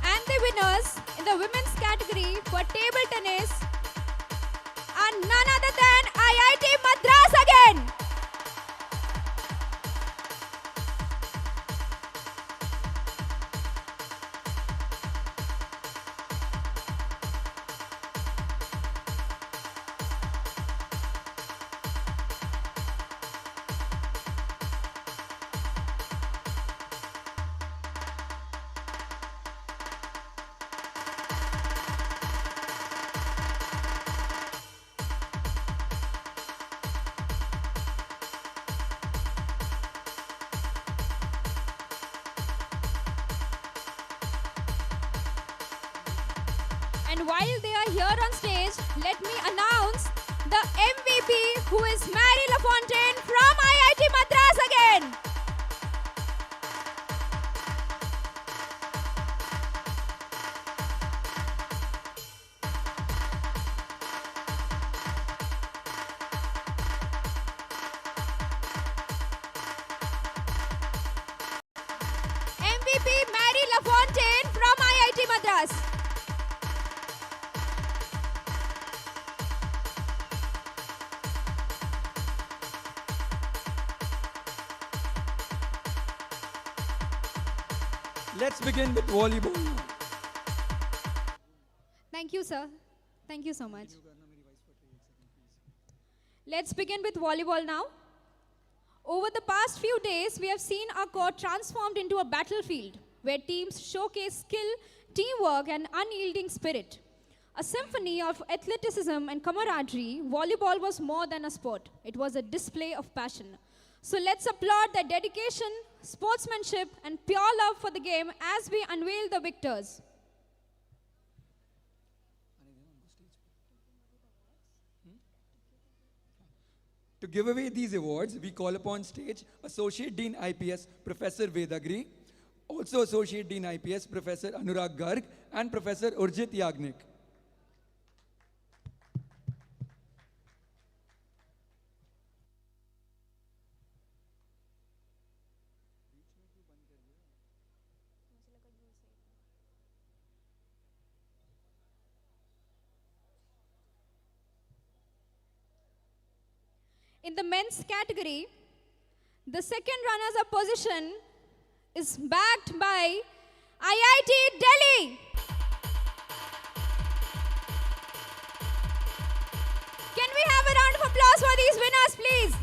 And the winners in the women's category for table tennis are none other than IIT Madras again. And while they are here on stage, let me announce the MVP, who is Mary Lafontaine from IIT Madras again. MVP Mary Lafontaine from IIT Madras. Let's begin with volleyball. Thank you, sir. Thank you so much. Let's begin with volleyball now. Over the past few days, we have seen our court transformed into a battlefield where teams showcase skill, teamwork, and unyielding spirit. A symphony of athleticism and camaraderie, volleyball was more than a sport. It was a display of passion. So let's applaud their dedication, sportsmanship, and pure love for the game as we unveil the victors. To give away these awards, we call upon stage Associate Dean IPS Professor Vedagri, Also Associate Dean IPS, Professor Anurag Garg and Professor Urjit Yagnik. In the men's category, the second runners-up position is backed by IIT Delhi. Can we have a round of applause for these winners, please?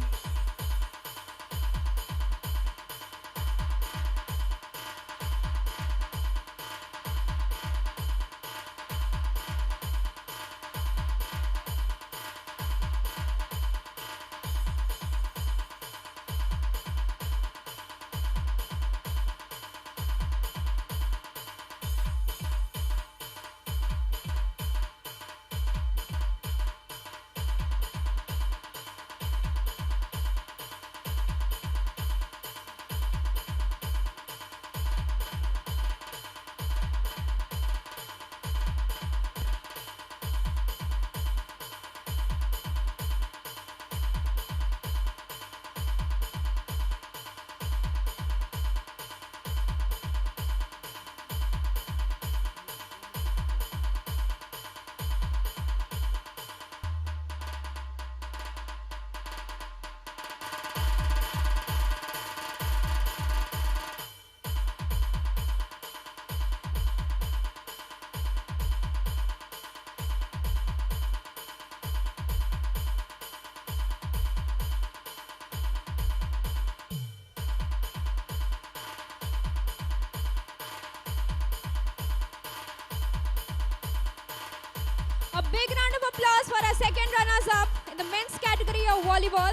A big round of applause for our second runners-up in the men's category of volleyball.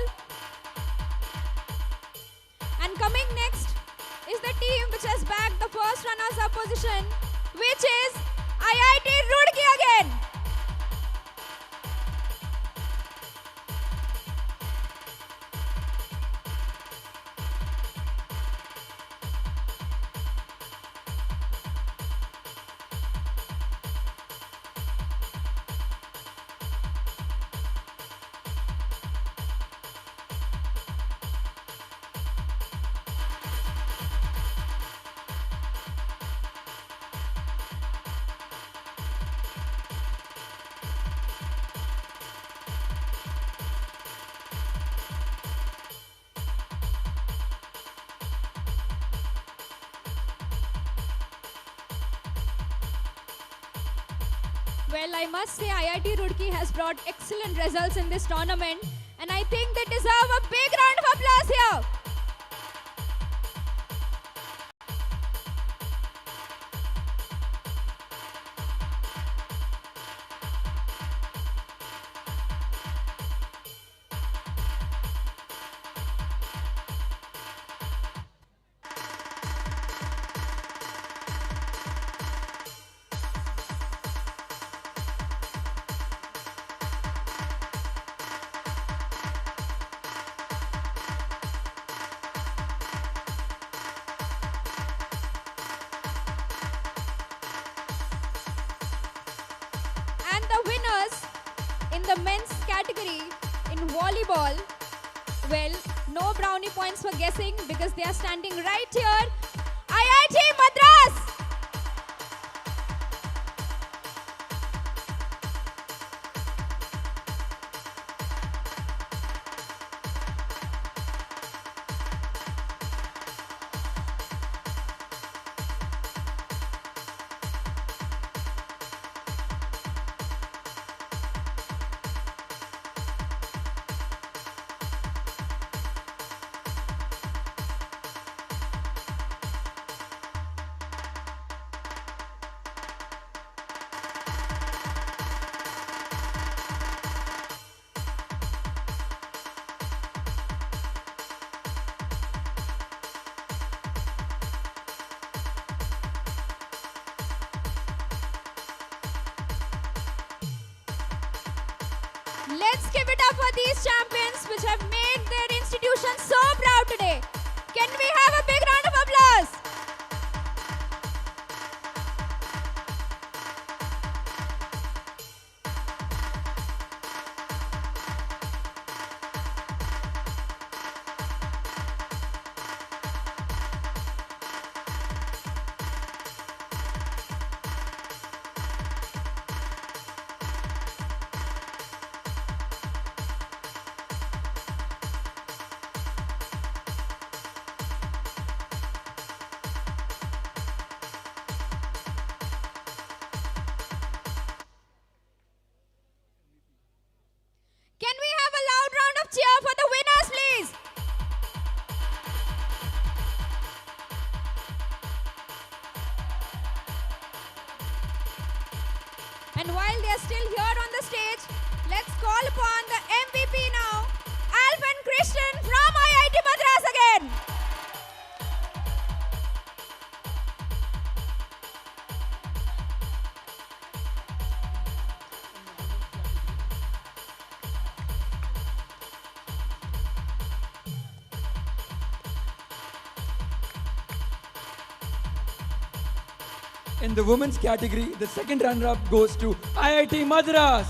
And coming next is the team which has bagged the first runners-up position, which is IIT Roorkee again. Well, I must say IIT Roorkee has brought excellent results in this tournament, and I think they deserve a big round of applause here. And the winners in the men's category in volleyball, well, no brownie points for guessing because they are standing right here. IIT Madras! Let's give it up for these champions which have made their institution so proud today. Can we have a big round of applause? In the women's category, the second runner-up goes to IIT Madras.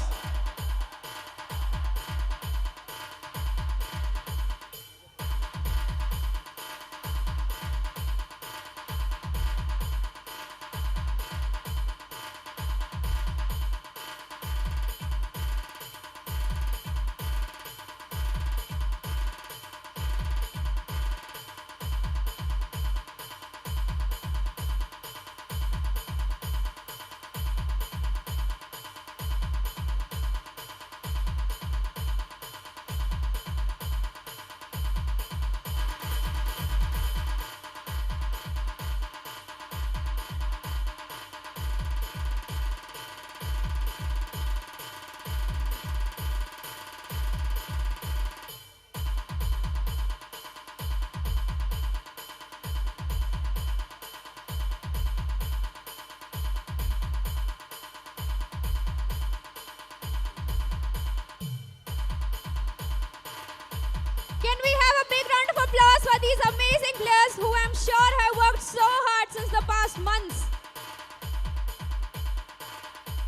Can we have a big round of applause for these amazing players who I'm sure have worked so hard since the past months?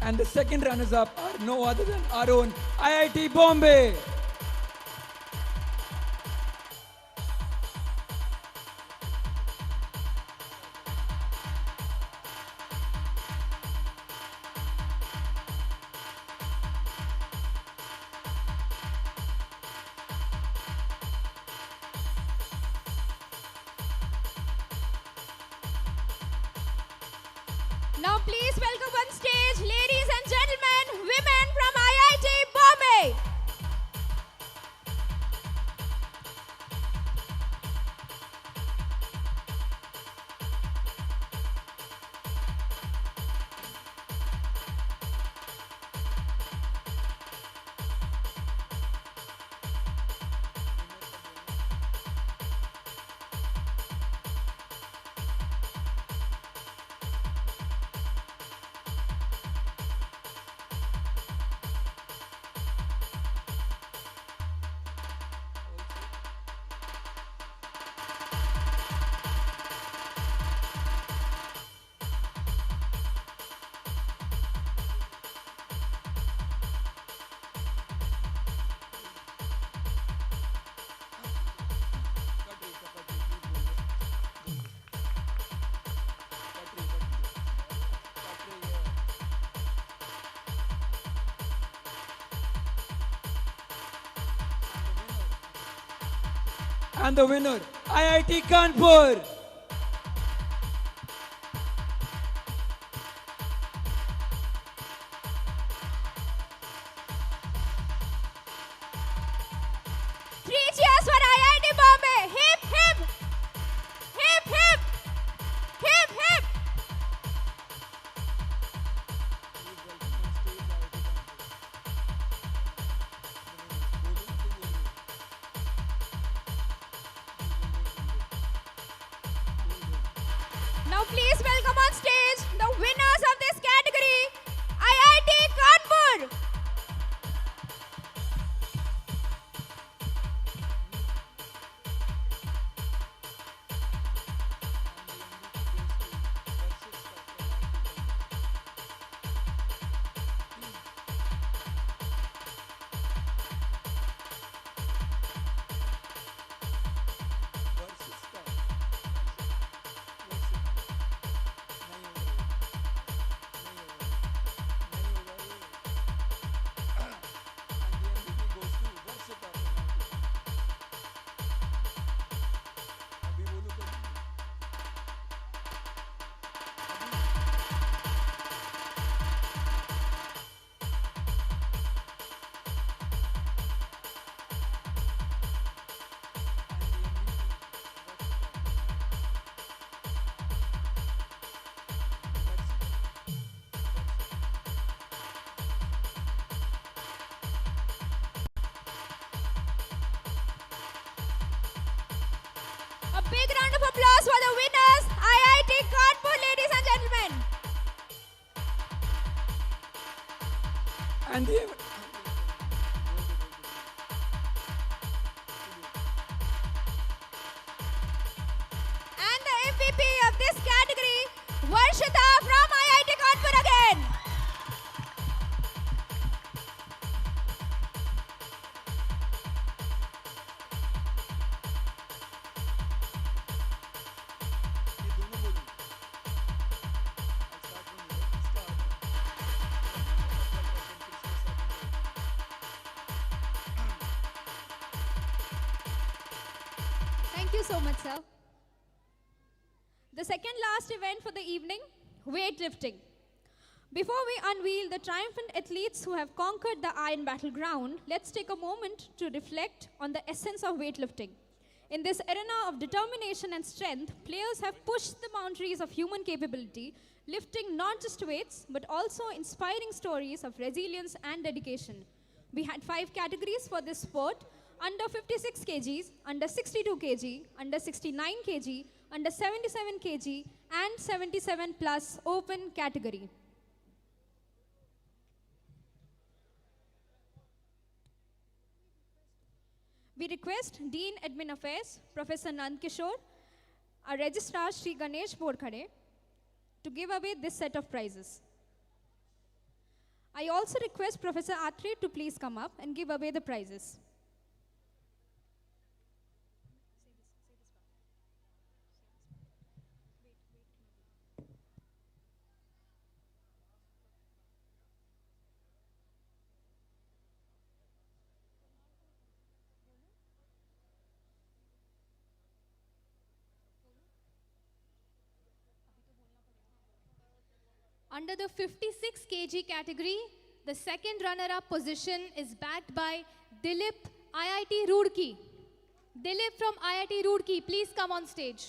And the second runners-up are no other than our own IIT Bombay. Now please welcome on stage, ladies and gentlemen, women from IIT Bombay. And the winner, IIT Kanpur. Three cheers for IIT Bombay. Hip, hip. Hip, hip. Hip, hip. Now please welcome on stage the winners of this category, IIT Kanpur. A big round of applause for the winners, IIT Kanpur, ladies and gentlemen. And the MVP of this category, Varshita from you so much, sir. The second last event for the evening, weightlifting. Before we unveil the triumphant athletes who have conquered the iron battleground, let's take a moment to reflect on the essence of weightlifting. In this arena of determination and strength, players have pushed the boundaries of human capability, lifting not just weights, but also inspiring stories of resilience and dedication. We had 5 categories for this sport: under 56 kgs, under 62 kg, under 69 kg, under 77 kg, and 77 plus open category. We request Dean Admin Affairs, Professor Nand Kishore, our Registrar Sri Ganesh Bodkhade, to give away this set of prizes. I also request Professor Atri to please come up and give away the prizes. Under the 56 kg category, the second runner-up position is backed by Dilip, IIT Roorkee. Dilip from IIT Roorkee, please come on stage.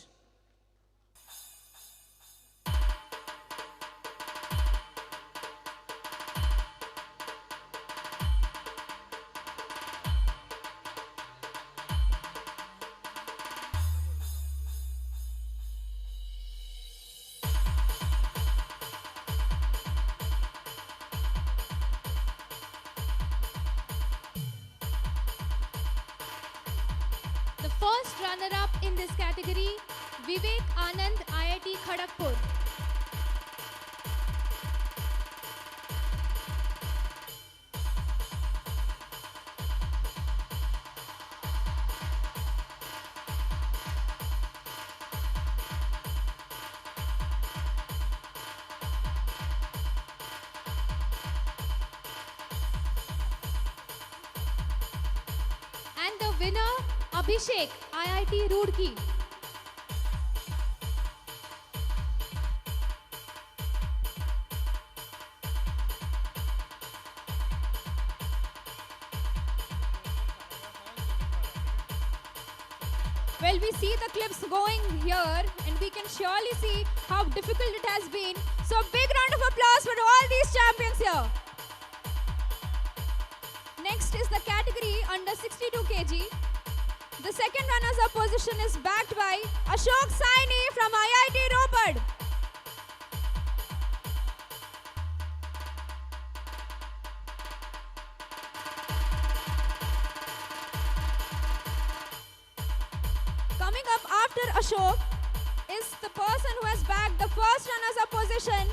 The first runner-up in this category, Vivek Anand, IIT Kharagpur. And the winner, Abhishek, IIT Roorkee. Well, we see the clips going here, and we can surely see how difficult it has been. So, big round of applause for all these champions here. Next is the category under 62 kg. The second runners-up position is backed by Ashok Saini from IIT Ropar. Coming up after Ashok is the person who has bagged the first runners-up position,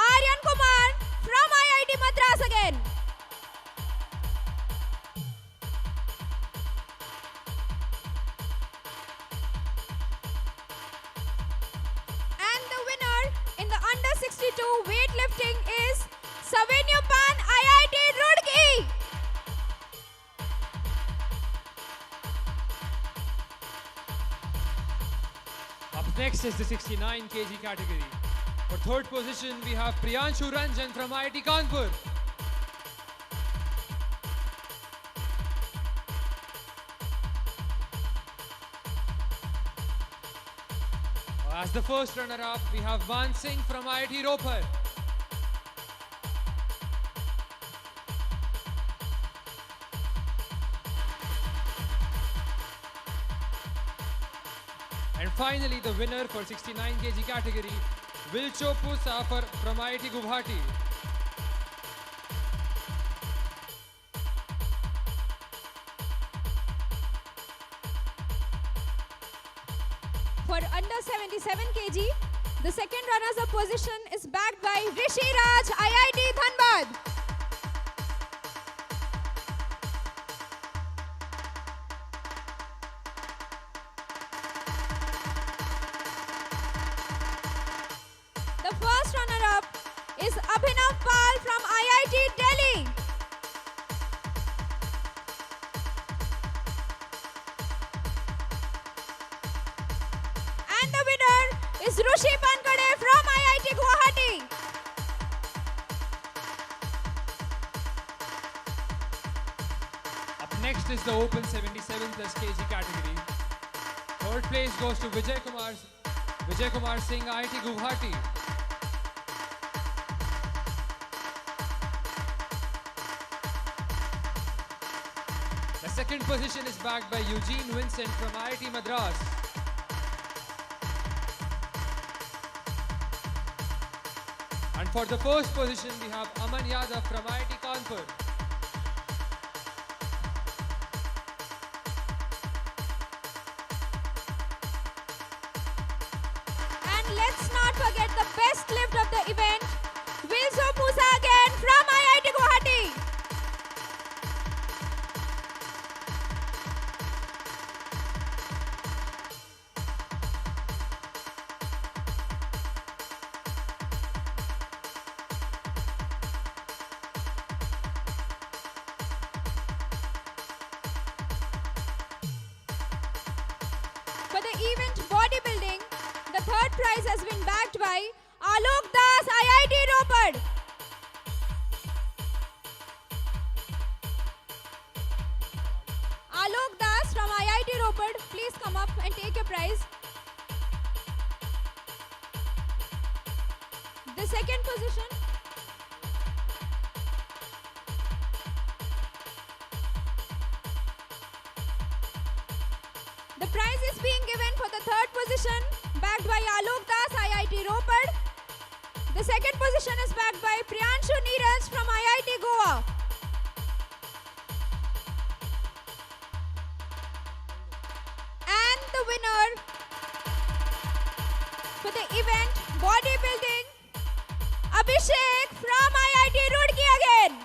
Aryan Kumar from IIT Madras again. And the winner in the under 62 weightlifting is Savinyupan, IIT Roorkee. Up next is the 69 kg category. For third position, we have Priyanshu Ranjan from IIT Kanpur. As the first runner-up, we have Man Singh from IIT Ropar. And finally, the winner for 69 kg category, Vilchopu Safar from IIT Guwahati. For under 77 kg, the second runners-up position is backed by Rishi Raj, IIT Dhanbad. The first runner-up is Abhinav Pal from IIT Delhi. And the winner is Rushi Pankade from IIT Guwahati. Up next is the Open 77 plus kg category. Third place goes to Vijay Kumar Singh, IIT Guwahati. The second position is bagged by Eugene Vincent from IIT Madras. And for the first position, we have Aman Yadav from IIT Kanpur. And let's not forget the best lift of the event, Wilso Musa again from IIT Guwahati. For the event bodybuilding, the third prize has been backed by Alok Das, IIT Ropar. Alok Das from IIT Ropar, please come up and take your prize. The second position The prize is being given for the third position, backed by Alok Das, IIT Ropar. The second position is backed by Priyanshu Neeraj from IIT Goa. And the winner for the event bodybuilding, Abhishek from IIT Roorkee again.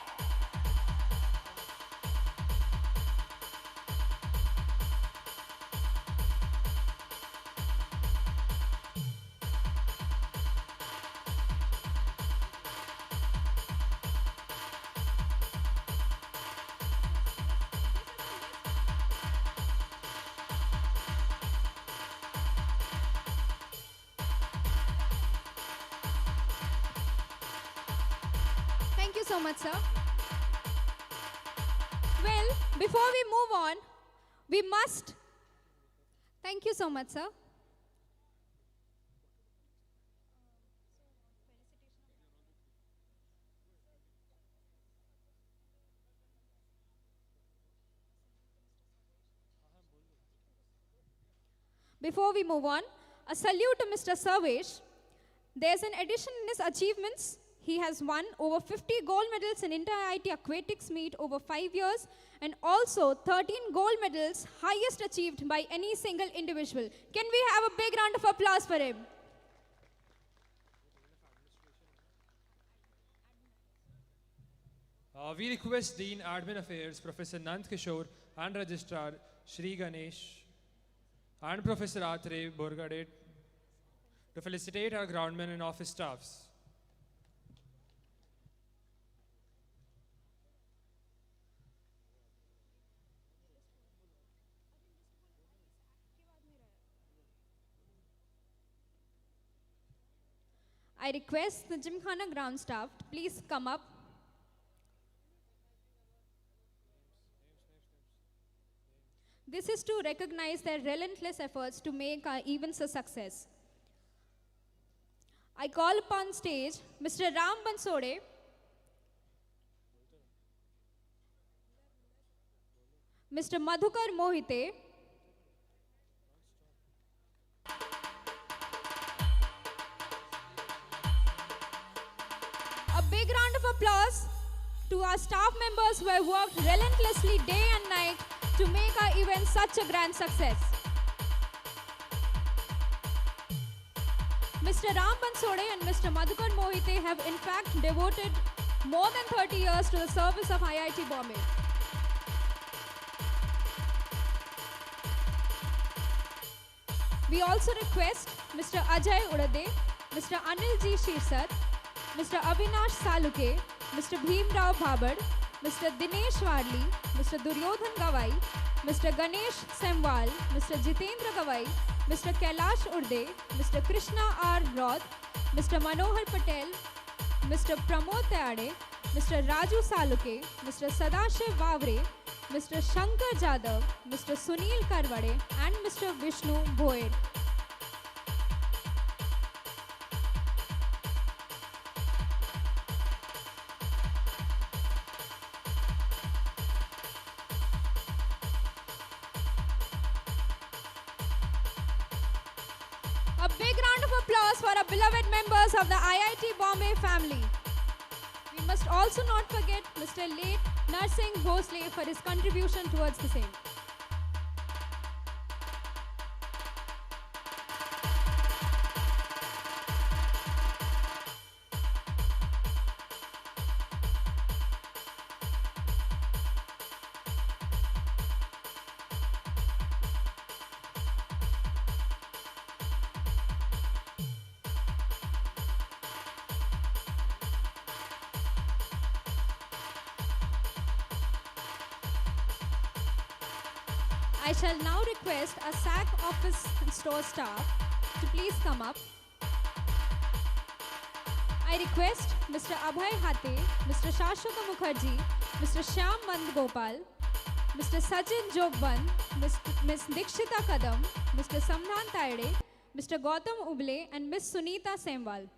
Thank you so much, sir. Well, before we move on, we must. Thank you so much, sir. Before we move on, a salute to Mr. Sarvesh. There's an addition in his achievements. He has won over 50 gold medals in Inter-IIT Aquatics meet over 5 years and also 13 gold medals, highest achieved by any single individual. Can we have a big round of applause for him? We request Dean Admin Affairs, Professor Nand Kishore, and Registrar Shri Ganesh, and Professor Atre Borgade to felicitate our groundmen and office staffs. I request the Gymkhana ground staff to please come up. This is to recognize their relentless efforts to make our events a success. I call upon stage Mr. Ram Bansode, Mr. Madhukar Mohite, a big round of applause to our staff members who have worked relentlessly day and night to make our event such a grand success. Mr. Ram Bansode and Mr. Madhukar Mohite have in fact devoted more than 30 years to the service of IIT Bombay. We also request Mr. Ajay Udade, Mr. Anil G. Shirsat, Mr. Avinash Saluke, Mr. Bhim Rao Bhabad, Mr. Dinesh Wadli, Mr. Duryodhan Gawai, Mr. Ganesh Semwal, Mr. Jitendra Gawai, Mr. Kailash Urde, Mr. Krishna R. Roth, Mr. Manohar Patel, Mr. Pramod Tayade, Mr. Raju Saluke, Mr. Sadashiv Vavre, Mr. Shankar Jadhav, Mr. Sunil Karwade, and Mr. Vishnu Bhoer. A big round of applause for our beloved members of the IIT Bombay family. We must also not forget Mr. Late Narsingh Bhosle for his contribution towards the same. I shall now request a SAC office and store staff to please come up. I request Mr. Abhay Hate, Mr. Shashwata Mukherjee, Mr. Shyam Mandgopal, Mr. Sajin Jogban, Ms. Dikshita Kadam, Mr. Samran Tayde, Mr. Gautam Uble, and Ms. Sunita Semwal.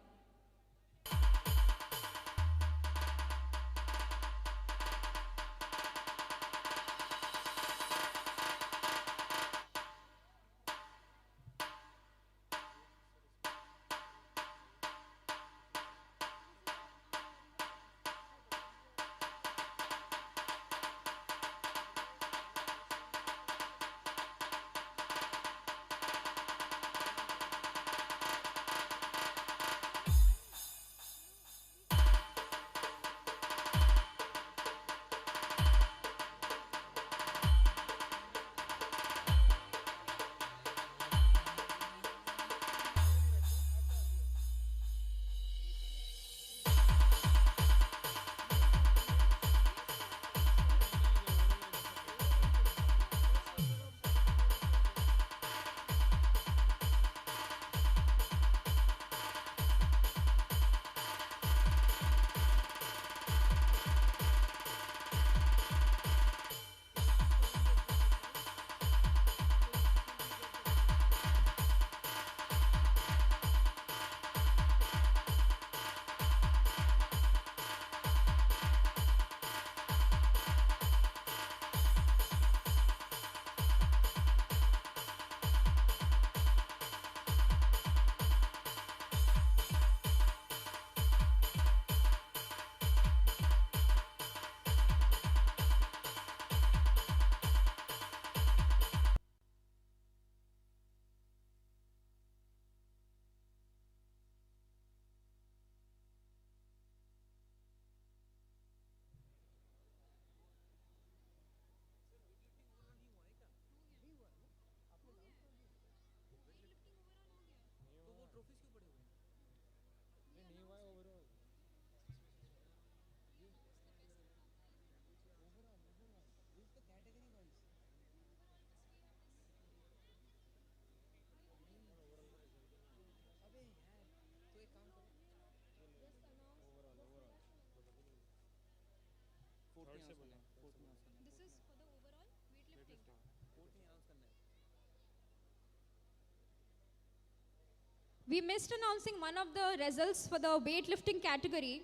We missed announcing one of the results for the weightlifting category.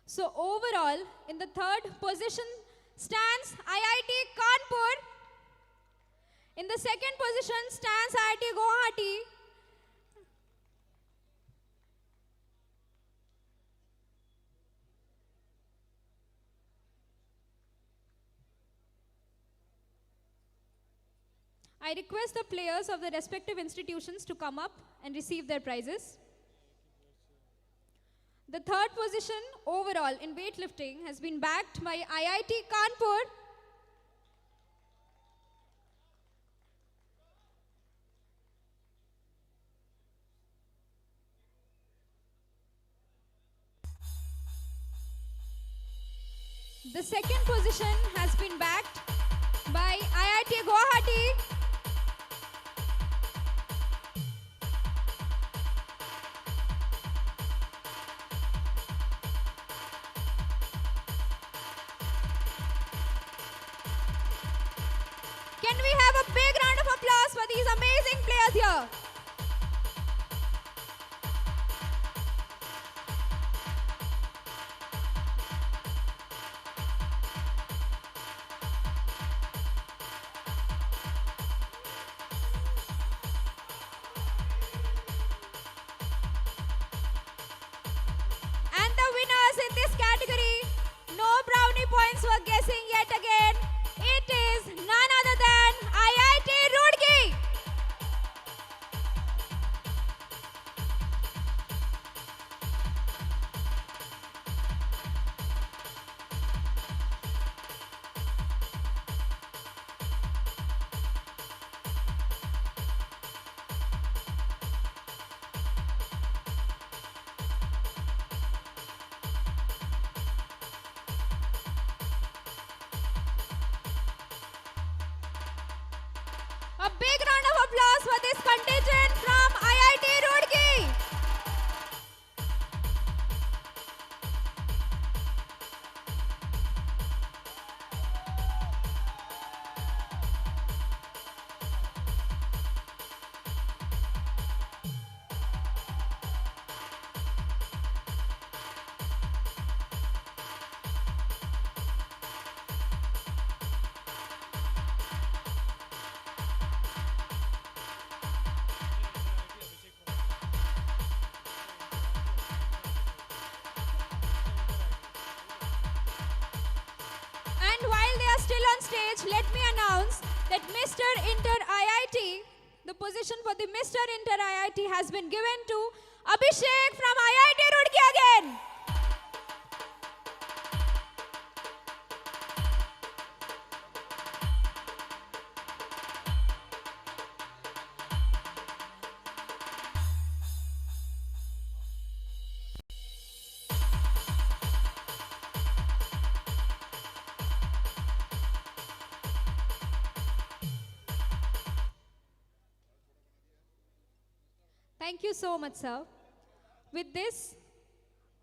So overall, in the third position stands IIT Kanpur. In the second position stands IIT Guwahati. I request the players of the respective institutions to come up and receive their prizes. The third position overall in weightlifting has been bagged by IIT Kanpur. The second position has been bagged by IIT Guwahati. Can we have a big round of applause for these amazing players here? And the winners in this category, no brownie points for guessing yet again. It is none other than IIT Roorkee. A big round of applause for this contingent from IIT Roorkee. And while they are still on stage, let me announce that Mr. Inter IIT, the position for the Mr. Inter IIT has been given to Abhishek from IIT Roorkee again. Thank you so much, sir. With this,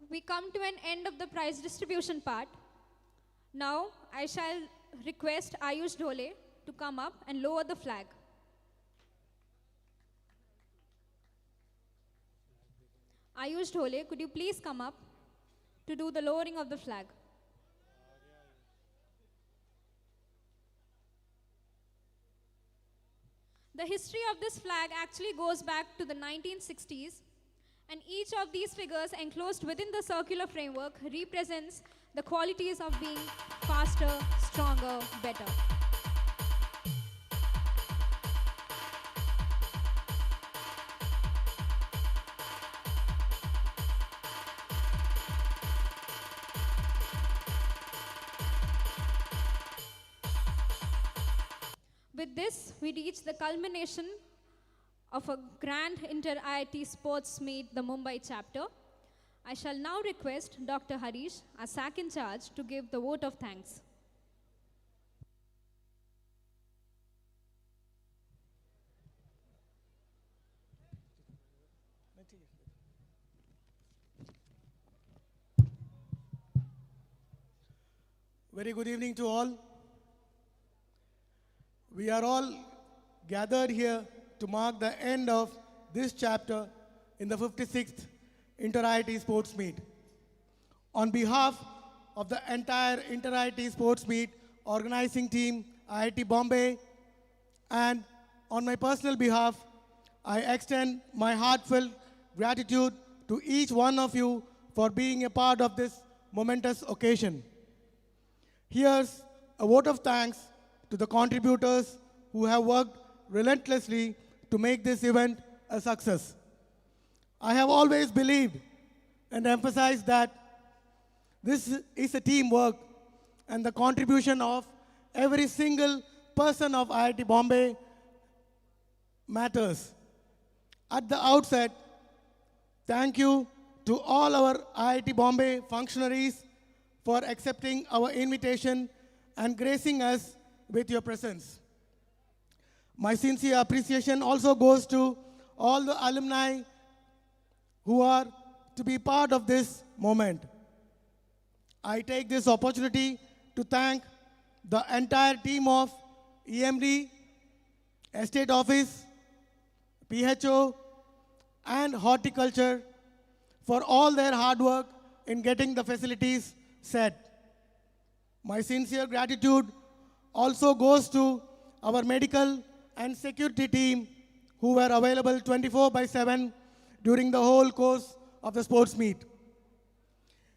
we come to an end of the prize distribution part. Now, I shall request Ayush Dhole to come up and lower the flag. Ayush Dhole, could you please come up to do the lowering of the flag? The history of this flag actually goes back to the 1960s, and each of these figures enclosed within the circular framework represents the qualities of being faster, stronger, better. With this, we reach the culmination of a grand inter-IIT sports meet, the Mumbai chapter. I shall now request Dr. Harish, our SAC in charge, to give the vote of thanks. Very good evening to all. We are all gathered here to mark the end of this chapter in the 56th Inter-IIT Sports Meet. On behalf of the entire Inter-IIT Sports Meet organizing team, IIT Bombay, and on my personal behalf, I extend my heartfelt gratitude to each one of you for being a part of this momentous occasion. Here's a vote of thanks to the contributors who have worked relentlessly to make this event a success. I have always believed and emphasized that this is a teamwork, and the contribution of every single person of IIT Bombay matters. At the outset, thank you to all our IIT Bombay functionaries for accepting our invitation and gracing us with your presence. My sincere appreciation also goes to all the alumni who are to be part of this moment. I take this opportunity to thank the entire team of EMD, Estate Office, PHO, and Horticulture for all their hard work in getting the facilities set. My sincere gratitude also goes to our medical and security team who were available 24/7 during the whole course of the sports meet.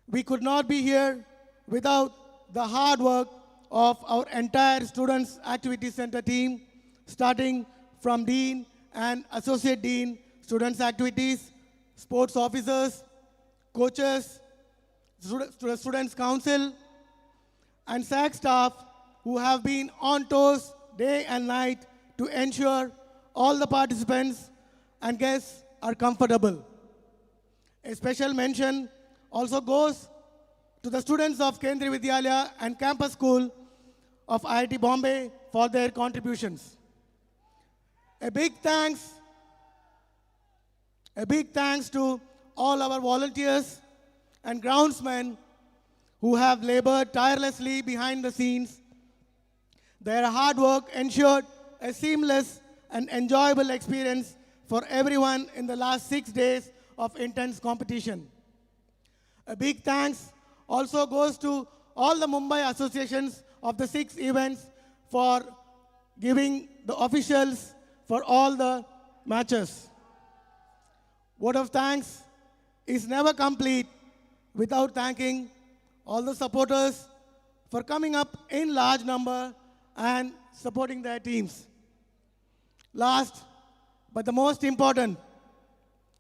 We could not be here without the hard work of our entire Students Activity Center team, starting from Dean and Associate Dean, Students Activities, Sports Officers, coaches, Students Council, and SAC staff who have been on toes day and night to ensure all the participants and guests are comfortable. A special mention also goes to the students of Kendriya Vidyalaya and Campus School of IIT Bombay for their contributions. A big thanks to all our volunteers and groundsmen who have labored tirelessly behind the scenes. Their hard work ensured a seamless and enjoyable experience for everyone in the last 6 days of intense competition. A big thanks also goes to all the Mumbai associations of the 6 events for giving the officials for all the matches. Word of thanks is never complete without thanking all the supporters for coming up in large number and supporting their teams. Last, but the most important,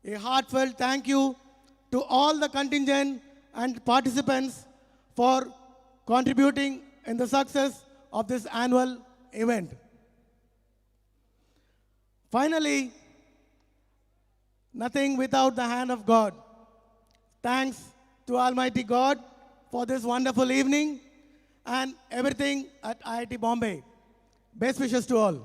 a heartfelt thank you to all the contingent and participants for contributing in the success of this annual event. Finally, nothing without the hand of God. Thanks to Almighty God for this wonderful evening and everything at IIT Bombay. Best wishes to all.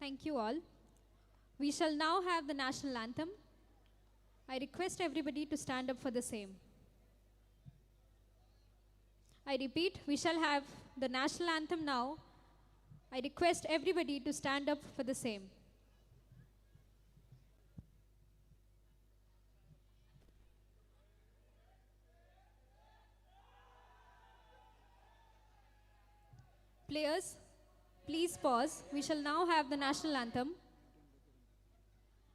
Thank you all. We shall now have the national anthem. I request everybody to stand up for the same. I repeat, we shall have the national anthem now. I request everybody to stand up for the same. Players, please pause. We shall now have the national anthem.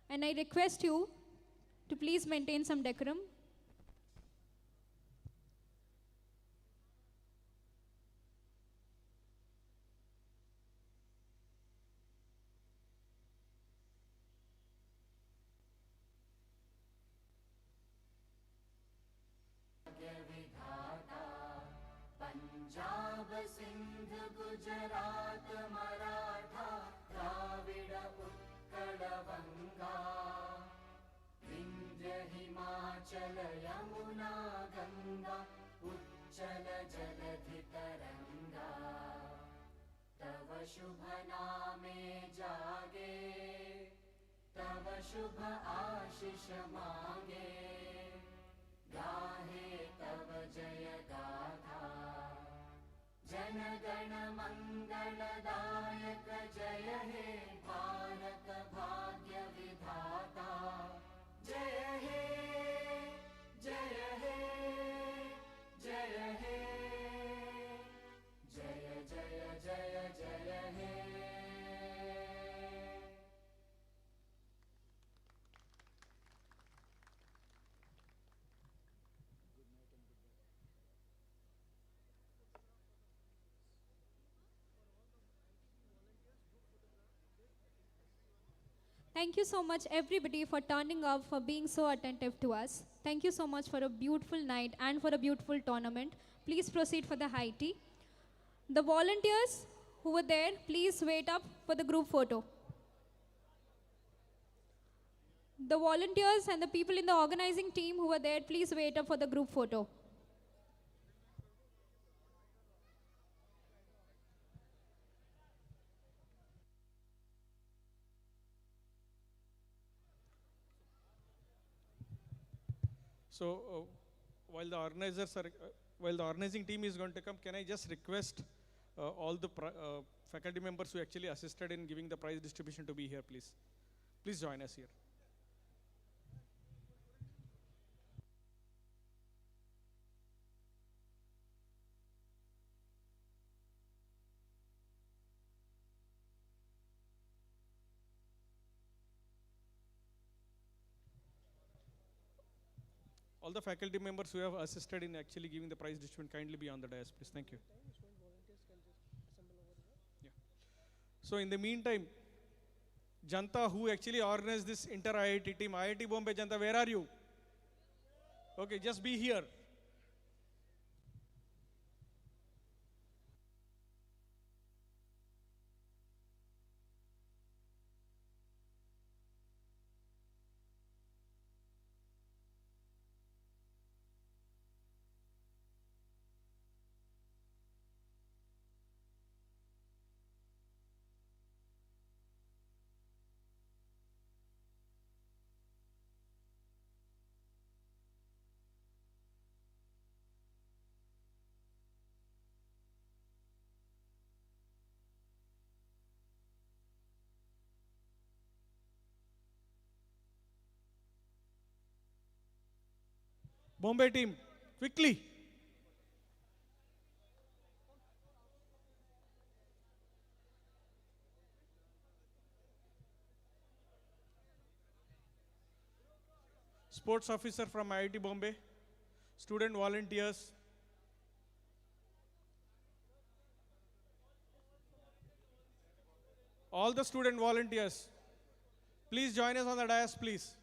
And I request you to please maintain some decorum. Punjab Sindh Gujarat Maratha Dravid Utkal बंगा विंध्य हिमाचल यमुना गंगा उच्चल जलधि तरंगा तव शुभ नामे जागे तव शुभ आशीष मांगे गाहे तव जय गाथा जन गण मंगलदायक जय हे भारत भाग्य विधाता जय हे जय हे जय हे जय जय जय जय हे Thank you so much, everybody, for turning up, for being so attentive to us. Thank you so much for a beautiful night and for a beautiful tournament. Please proceed for the high tea. The volunteers who were there, please wait up for the group photo. The volunteers and the people in the organizing team who were there, please wait up for the group photo. So while the organizing team is going to come, can I just request all the faculty members who actually assisted in giving the prize distribution to be here, please. Please join us here. All the faculty members who have assisted in actually giving the prize distribution, kindly be on the dais, please. Thank you. Yeah. So in the meantime, Janta, who actually organized this inter-IIT team, IIT Bombay Janta, where are you? Okay, just be here. Bombay team, quickly. Sports officer from IIT Bombay, student volunteers. All the student volunteers, please join us on the dais, please.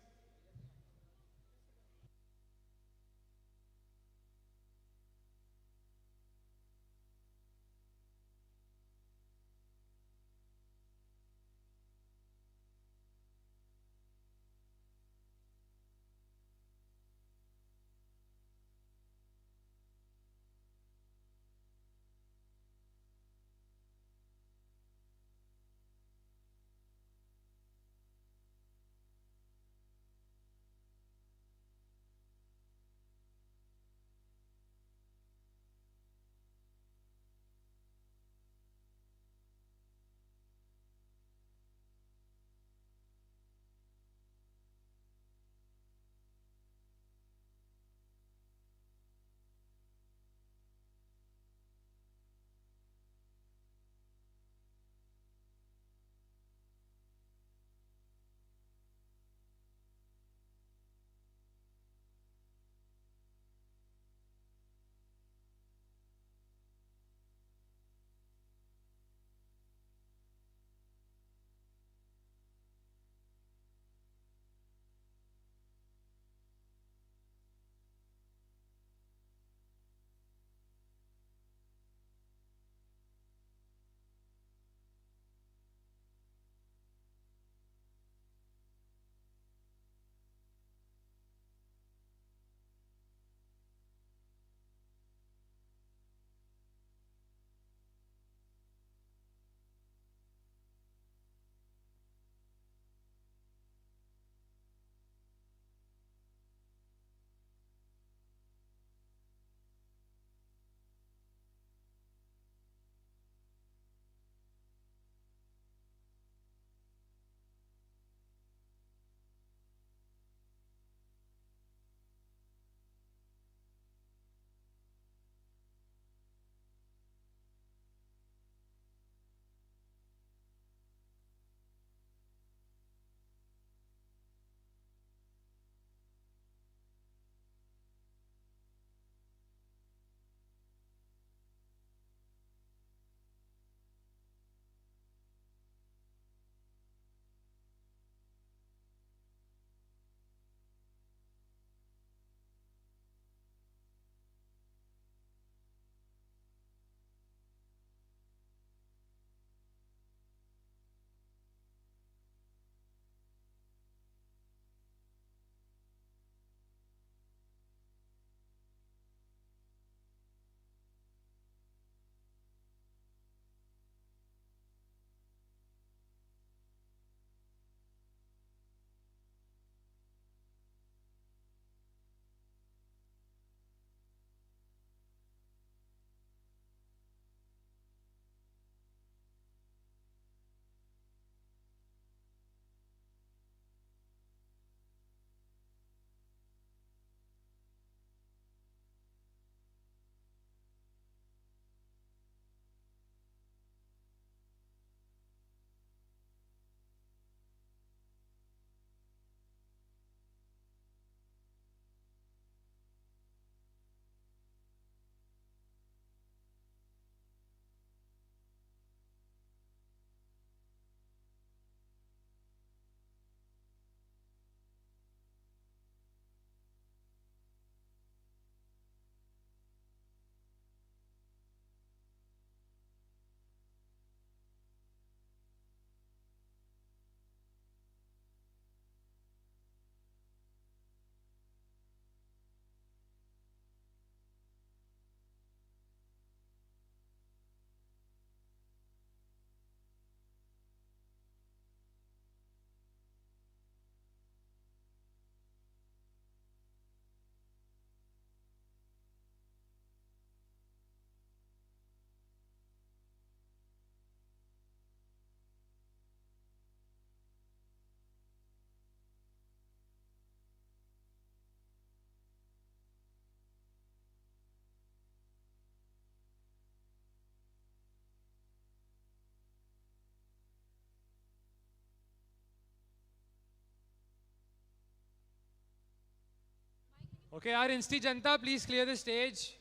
Okay, our Insti Janta, please clear the stage.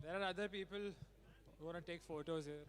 There are other people who want to take photos here.